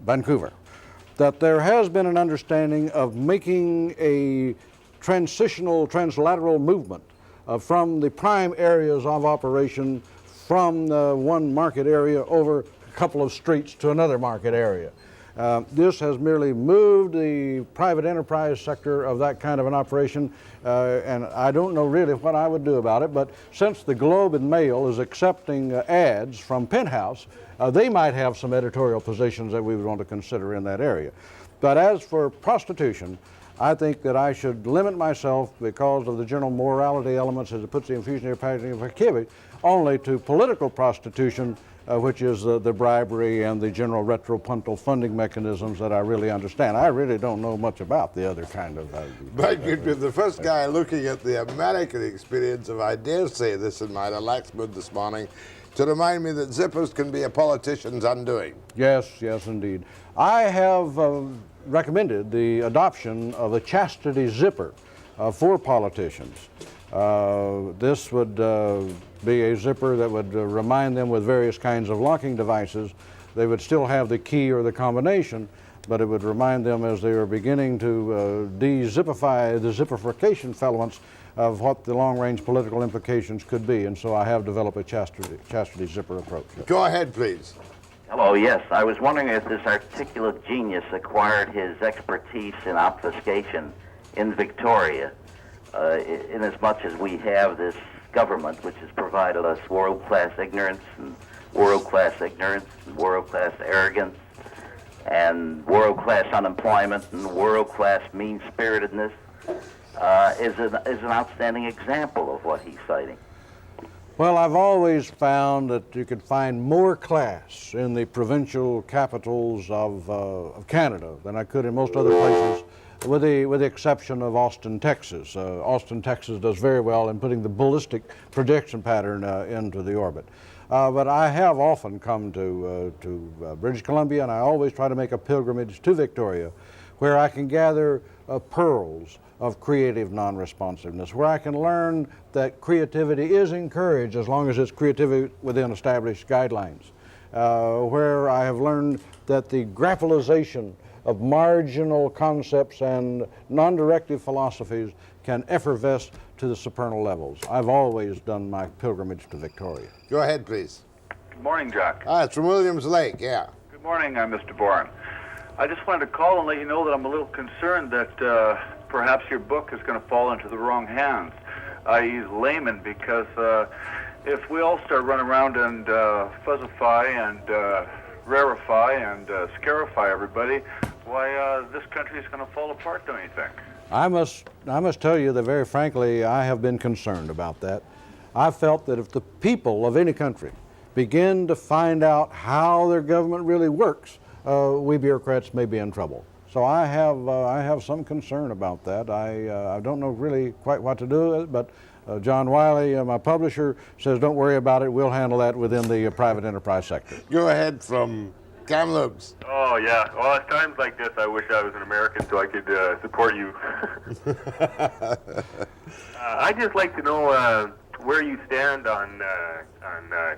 Vancouver, that there has been an understanding of making a translateral movement from the prime areas of operation from one market area over a couple of streets to another market area. This has merely moved the private enterprise sector of that kind of an operation, and I don't know really what I would do about it, but since the Globe and Mail is accepting ads from Penthouse, they might have some editorial positions that we would want to consider in that area. But as for prostitution, I think that I should limit myself, because of the general morality elements as it puts the infusionary packaging of activity, only to political prostitution, which is the bribery and the general retropuntal funding mechanisms that I really understand. I really don't know much about the other kind of... But you'd be the first guy looking at the American experience, if I dare say this in my relaxed mood this morning, to remind me that zippers can be a politician's undoing. Yes, yes, indeed. I have recommended the adoption of a chastity zipper for politicians. This would be a zipper that would remind them with various kinds of locking devices. They would still have the key or the combination, but it would remind them as they are beginning to de-zippify the zippification filaments of what the long-range political implications could be. And so I have developed a chastity zipper approach. Go ahead, please. Hello, yes. I was wondering if this articulate genius acquired his expertise in obfuscation in Victoria, in as much as we have this government which has provided us world-class ignorance and world-class arrogance and world-class unemployment and world-class mean-spiritedness, is an outstanding example of what he's citing. Well, I've always found that you could find more class in the provincial capitals of Canada than I could in most other places, with the exception of Austin, Texas. Austin, Texas does very well in putting the ballistic projection pattern into the orbit. But I have often come to British Columbia, and I always try to make a pilgrimage to Victoria, where I can gather pearls of creative non-responsiveness, where I can learn that creativity is encouraged as long as it's creativity within established guidelines, where I have learned that the grappleization of marginal concepts and non-directive philosophies can effervesce to the supernal levels. I've always done my pilgrimage to Victoria. Go ahead, please. Good morning, Jack. It's from Williams Lake, yeah. Good morning, Mr. Boren. I just wanted to call and let you know that I'm a little concerned that perhaps your book is going to fall into the wrong hands. I use layman because if we all start running around and fuzzify and rarefy and scarify everybody, why, this country is going to fall apart, don't you think? I must tell you that very frankly, I have been concerned about that. I felt that if the people of any country begin to find out how their government really works, we bureaucrats may be in trouble. So I have some concern about that. I don't know really quite what to do with it, but John Wiley, my publisher, says don't worry about it. We'll handle that within the private enterprise sector. Go ahead from Kamloops. Oh, yeah. Well, at times like this, I wish I was an American so I could support you. I'd just like to know where you stand on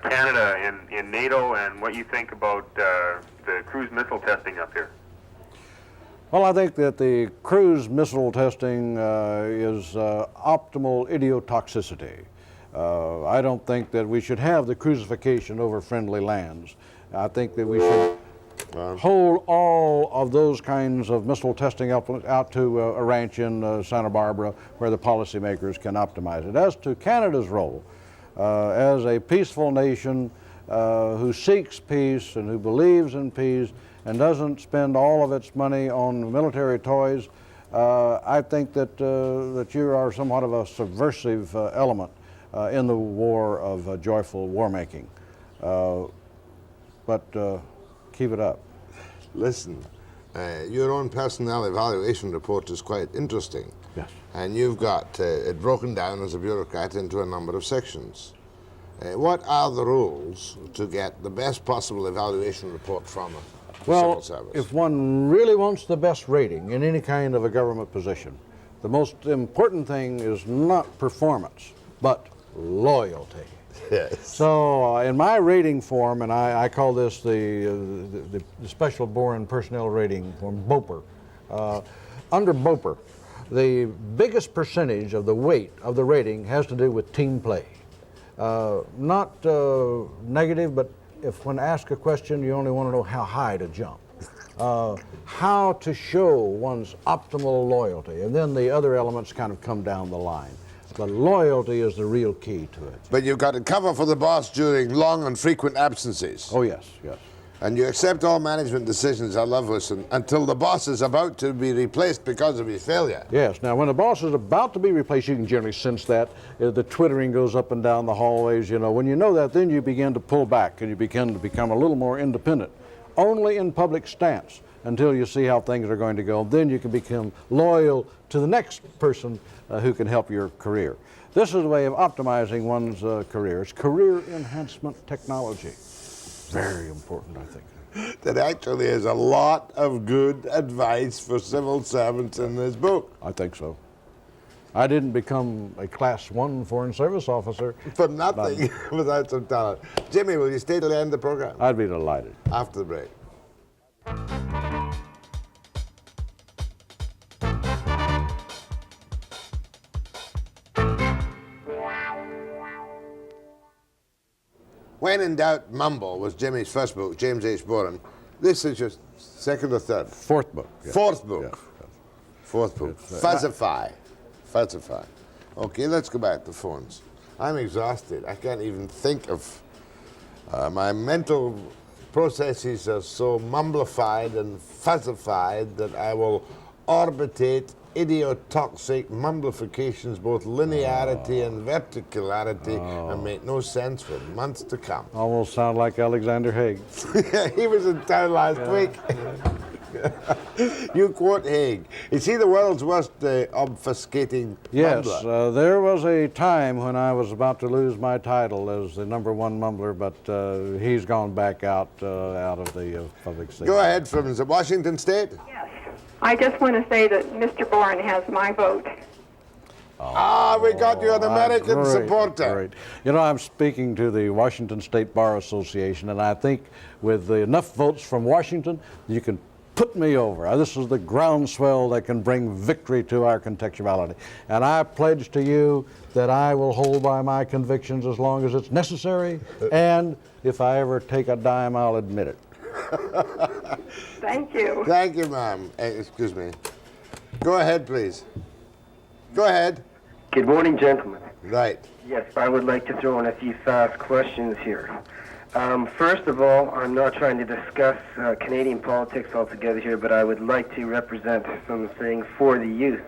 Canada in NATO and what you think about the cruise missile testing up here. Well, I think that the cruise missile testing is optimal idiotoxicity. I don't think that we should have the cruisification over friendly lands. I think that we should hold all of those kinds of missile testing out to a ranch in Santa Barbara where the policymakers can optimize it. As to Canada's role, as a peaceful nation who seeks peace and who believes in peace and doesn't spend all of its money on military toys, I think that, that you are somewhat of a subversive element in the war of joyful war-making. But keep it up. Listen, your own personnel evaluation report is quite interesting. Yes. And you've got it broken down as a bureaucrat into a number of sections. What are the rules to get the best possible evaluation report from a civil service? If one really wants the best rating in any kind of a government position, the most important thing is not performance, but loyalty. Yes. So in my rating form, and I call this the special Boren personnel rating form, BOPR. Under BOPR, the biggest percentage of the weight of the rating has to do with team play. Not negative, but if when asked a question, you only want to know how high to jump. How to show one's optimal loyalty, and then the other elements kind of come down the line. But loyalty is the real key to it. But you've got to cover for the boss during long and frequent absences. Oh, yes, yes. And you accept all management decisions, I love this, until the boss is about to be replaced because of his failure. Yes. Now, when the boss is about to be replaced, you can generally sense that. The twittering goes up and down the hallways, you know. When you know that, then you begin to pull back and you begin to become a little more independent. Only in public stance until you see how things are going to go. Then you can become loyal to the next person who can help your career. This is a way of optimizing one's career. It's career enhancement technology. Very important, I think. There actually is a lot of good advice for civil servants in this book. I think so. I didn't become a Class 1 Foreign Service officer. For nothing without some talent. Jimmy, will you stay till the end of the program? I'd be delighted. After the break. When in Doubt, Mumble was Jimmy's first book, James H. Boren. This is your second or third? Fourth book. Yes. Fourth book. Yes. Fourth book. Fuzzify. Fuzzify. Okay, let's go back to phones. I'm exhausted. I can't even think of... my mental processes are so mumblified and fuzzified that I will orbitate idiotoxic mumblifications, both linearity and verticalarity, and make no sense for months to come. Almost sound like Alexander Haig. He was in town last week. You quote Haig. Is he the world's worst obfuscating Yes, mumbler? there was a time when I was about to lose my title as the #1 mumbler, but he's gone back out of the public sector. Go ahead, from is it Washington State? Yes. I just want to say that Mr. Boren has my vote. We got you an American Great, supporter. Great. You know, I'm speaking to the Washington State Bar Association, and I think with enough votes from Washington, you can put me over. This is the groundswell that can bring victory to our contextuality. And I pledge to you that I will hold by my convictions as long as it's necessary, and if I ever take a dime, I'll admit it. Thank you. Thank you, ma'am. Excuse me. Go ahead, please. Go ahead. Good morning, gentlemen. Right. Yes, I would like to throw in a few fast questions here. First of all, I'm not trying to discuss Canadian politics altogether here, but I would like to represent something for the youth.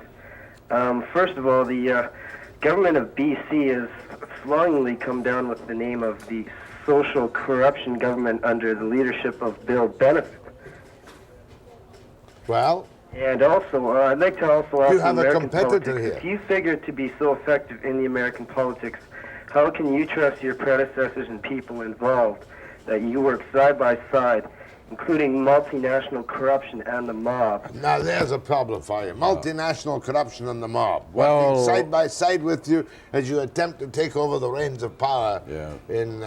First of all, the government of BC is slowly come down with the name of the social corruption government under the leadership of Bill Benefit. Well? And also, I'd like to also ask You have a American competitor politics, here. if you figure to be so effective in the American politics, how can you trust your predecessors and people involved that you work side by side, including multinational corruption and the mob? Now there's a problem for you. Multinational corruption and the mob. Well- Working side by side with you as you attempt to take over the reins of power in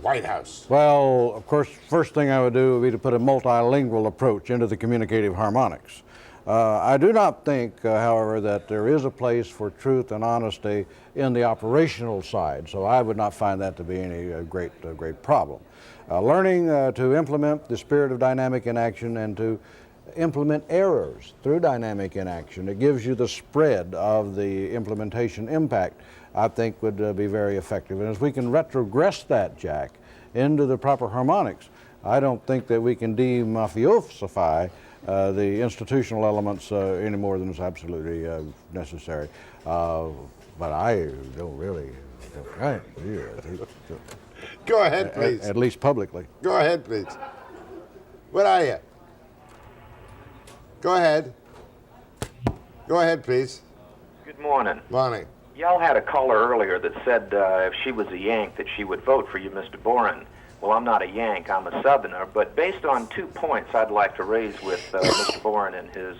White House. Well, of course, first thing I would do would be to put a multilingual approach into the communicative harmonics. I do not think, however, that there is a place for truth and honesty in the operational side, so I would not find that to be any great problem. Learning to implement the spirit of dynamic inaction and to implement errors through dynamic inaction, it gives you the spread of the implementation impact, I think would be very effective. And as we can retrogress that, Jack, into the proper harmonics, I don't think that we can de-mafiosify the institutional elements any more than is absolutely necessary. But I don't really, Go ahead, please. At least publicly. Go ahead, please. Where are you? Go ahead. Go ahead, please. Good morning. Morning. Y'all had a caller earlier that said if she was a Yank that she would vote for you, Mr. Boren. Well, I'm not a Yank, I'm a Southerner, but based on 2 points I'd like to raise with Mr. Boren and his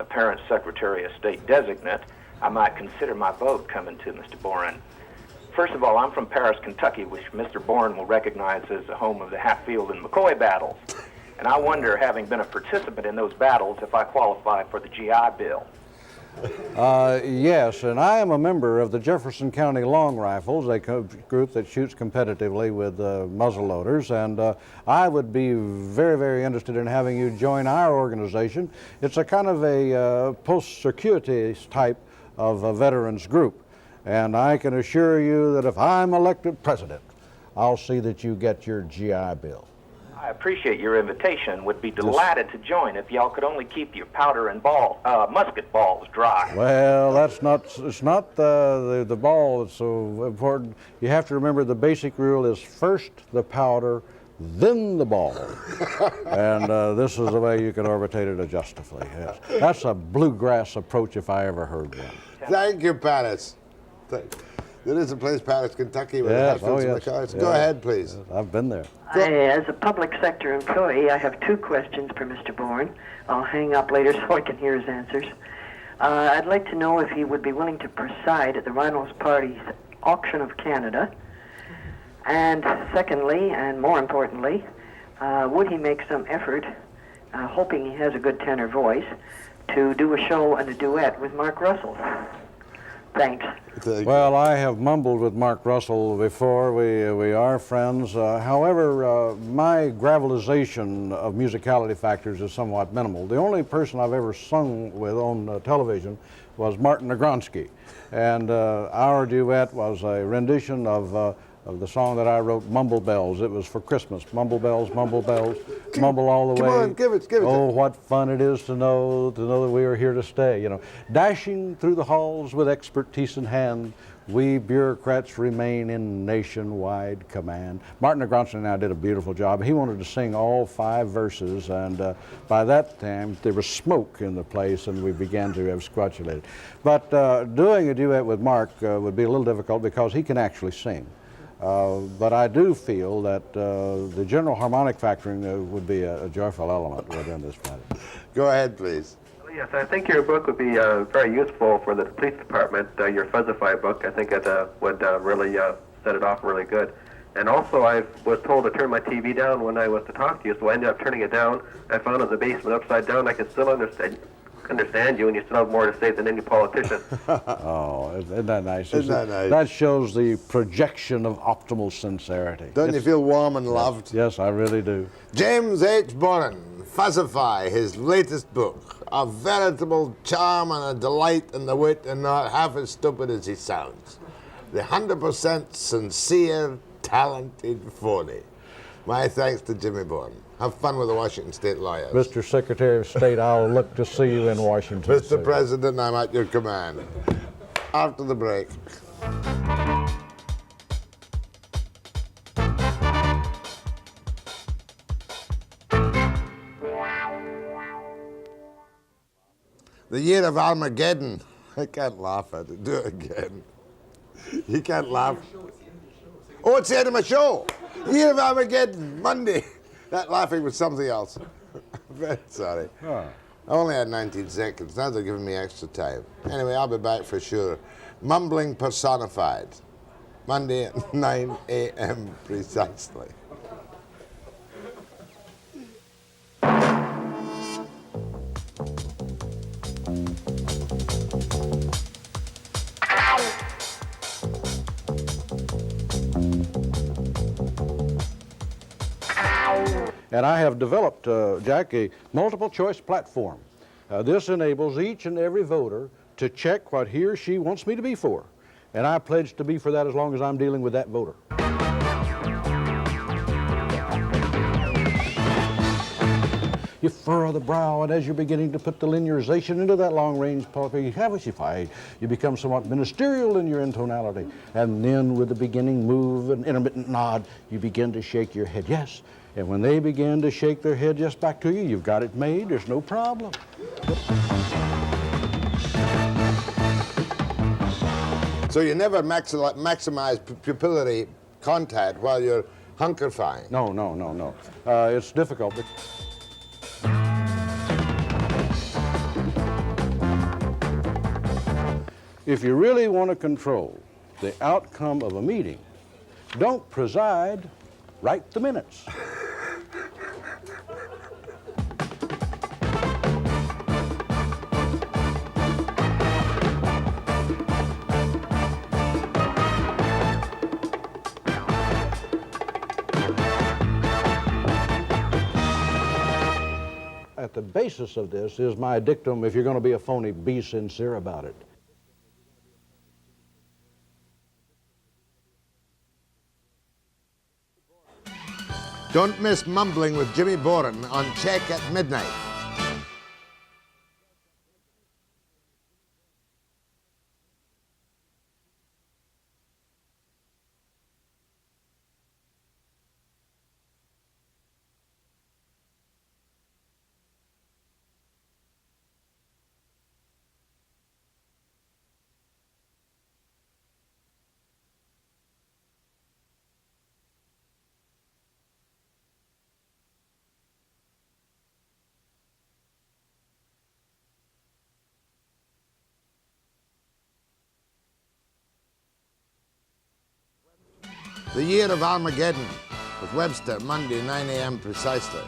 apparent Secretary of State designate, I might consider my vote coming to Mr. Boren. First of all, I'm from Paris, Kentucky, which Mr. Boren will recognize as the home of the Hatfield and McCoy battles. And I wonder, having been a participant in those battles, if I qualify for the GI Bill. Yes, and I am a member of the Jefferson County Long Rifles, a group that shoots competitively with muzzle loaders, and I would be very, very interested in having you join our organization. It's a kind of a post-circuitous type of a veterans group, and I can assure you that if I'm elected president, I'll see that you get your GI Bill. I appreciate your invitation. Would be delighted to join if y'all could only keep your powder and musket balls dry. Well, it's not the ball that's so important. You have to remember the basic rule is first the powder, then the ball. And this is the way you can orbitate it adjustively. Yes. That's a bluegrass approach if I ever heard one. Thank you, Paris. There is a place, Paris, Kentucky, where the Hatfields and the cars. Go ahead, please. Yes, I've been there. As a public sector employee, I have 2 questions for Mr. Boren. I'll hang up later so I can hear his answers. I'd like to know if he would be willing to preside at the Rhinos Party's auction of Canada. And secondly, and more importantly, would he make some effort, hoping he has a good tenor voice, to do a show and a duet with Mark Russell? Thanks. Well, I have mumbled with Mark Russell before. We are friends. However, my gravelization of musicality factors is somewhat minimal. The only person I've ever sung with on television was Martin Negronsky. And our duet was a rendition of the song that I wrote, Mumble Bells. It was for Christmas. Mumble bells, mumble all the way. Come on, give it. Oh, what fun it is to know that we are here to stay. You know, dashing through the halls with expertise in hand, we bureaucrats remain in nationwide command. Martin Negronsky and I did a beautiful job. He wanted to sing all 5 verses, and by that time there was smoke in the place, and we began to have squatulated. But doing a duet with Mark would be a little difficult because he can actually sing. But I do feel that the general harmonic factoring would be a joyful element within this matter. Go ahead, please. Yes, I think your book would be very useful for the police department, your Fuzzify book. I think it would really set it off really good. And also, I was told to turn my TV down when I was to talk to you, so I ended up turning it down. I found it in the basement upside down. I could still understand you, and you still have more to say than any politician. Oh, isn't that nice? Isn't that nice? That shows the projection of optimal sincerity. Don't you feel warm and loved? Yes, I really do. James H. Boren, Fuzzify, his latest book. A veritable charm and a delight in the wit, and not half as stupid as he sounds. The 100% sincere, talented phony. My thanks to Jimmy Boren. Have fun with the Washington State lawyers. Mr. Secretary of State, I'll look to see you in Washington. Mr. President, I'm at your command. After the break. The year of Armageddon. I can't laugh at it. Do it again. You can't laugh. Oh, it's the end of my show. Year of Armageddon, Monday. That laughing was something else. Very sorry. I only had 19 seconds. Now they're giving me extra time. Anyway, I'll be back for sure. Mumbling personified. Monday at 9 a.m. precisely. And I have developed, Jack, a multiple choice platform. This enables each and every voter to check what he or she wants me to be for. And I pledge to be for that as long as I'm dealing with that voter. You furrow the brow, and as you're beginning to put the linearization into that long-range Fuzzify, you become somewhat ministerial in your intonality. And then with the beginning move and intermittent nod, you begin to shake your head yes. And when they begin to shake their head yes back to you, you've got it made, there's no problem. So you never maximize pupillary contact while you're hunkerfying? No. It's difficult. If you really want to control the outcome of a meeting, don't preside, write the minutes. At the basis of this is my dictum: if you're going to be a phony, be sincere about it. Don't miss Mumbling with Jimmy Boren on Check at Midnight. The Year of Armageddon with Webster, Monday, 9 a.m. precisely.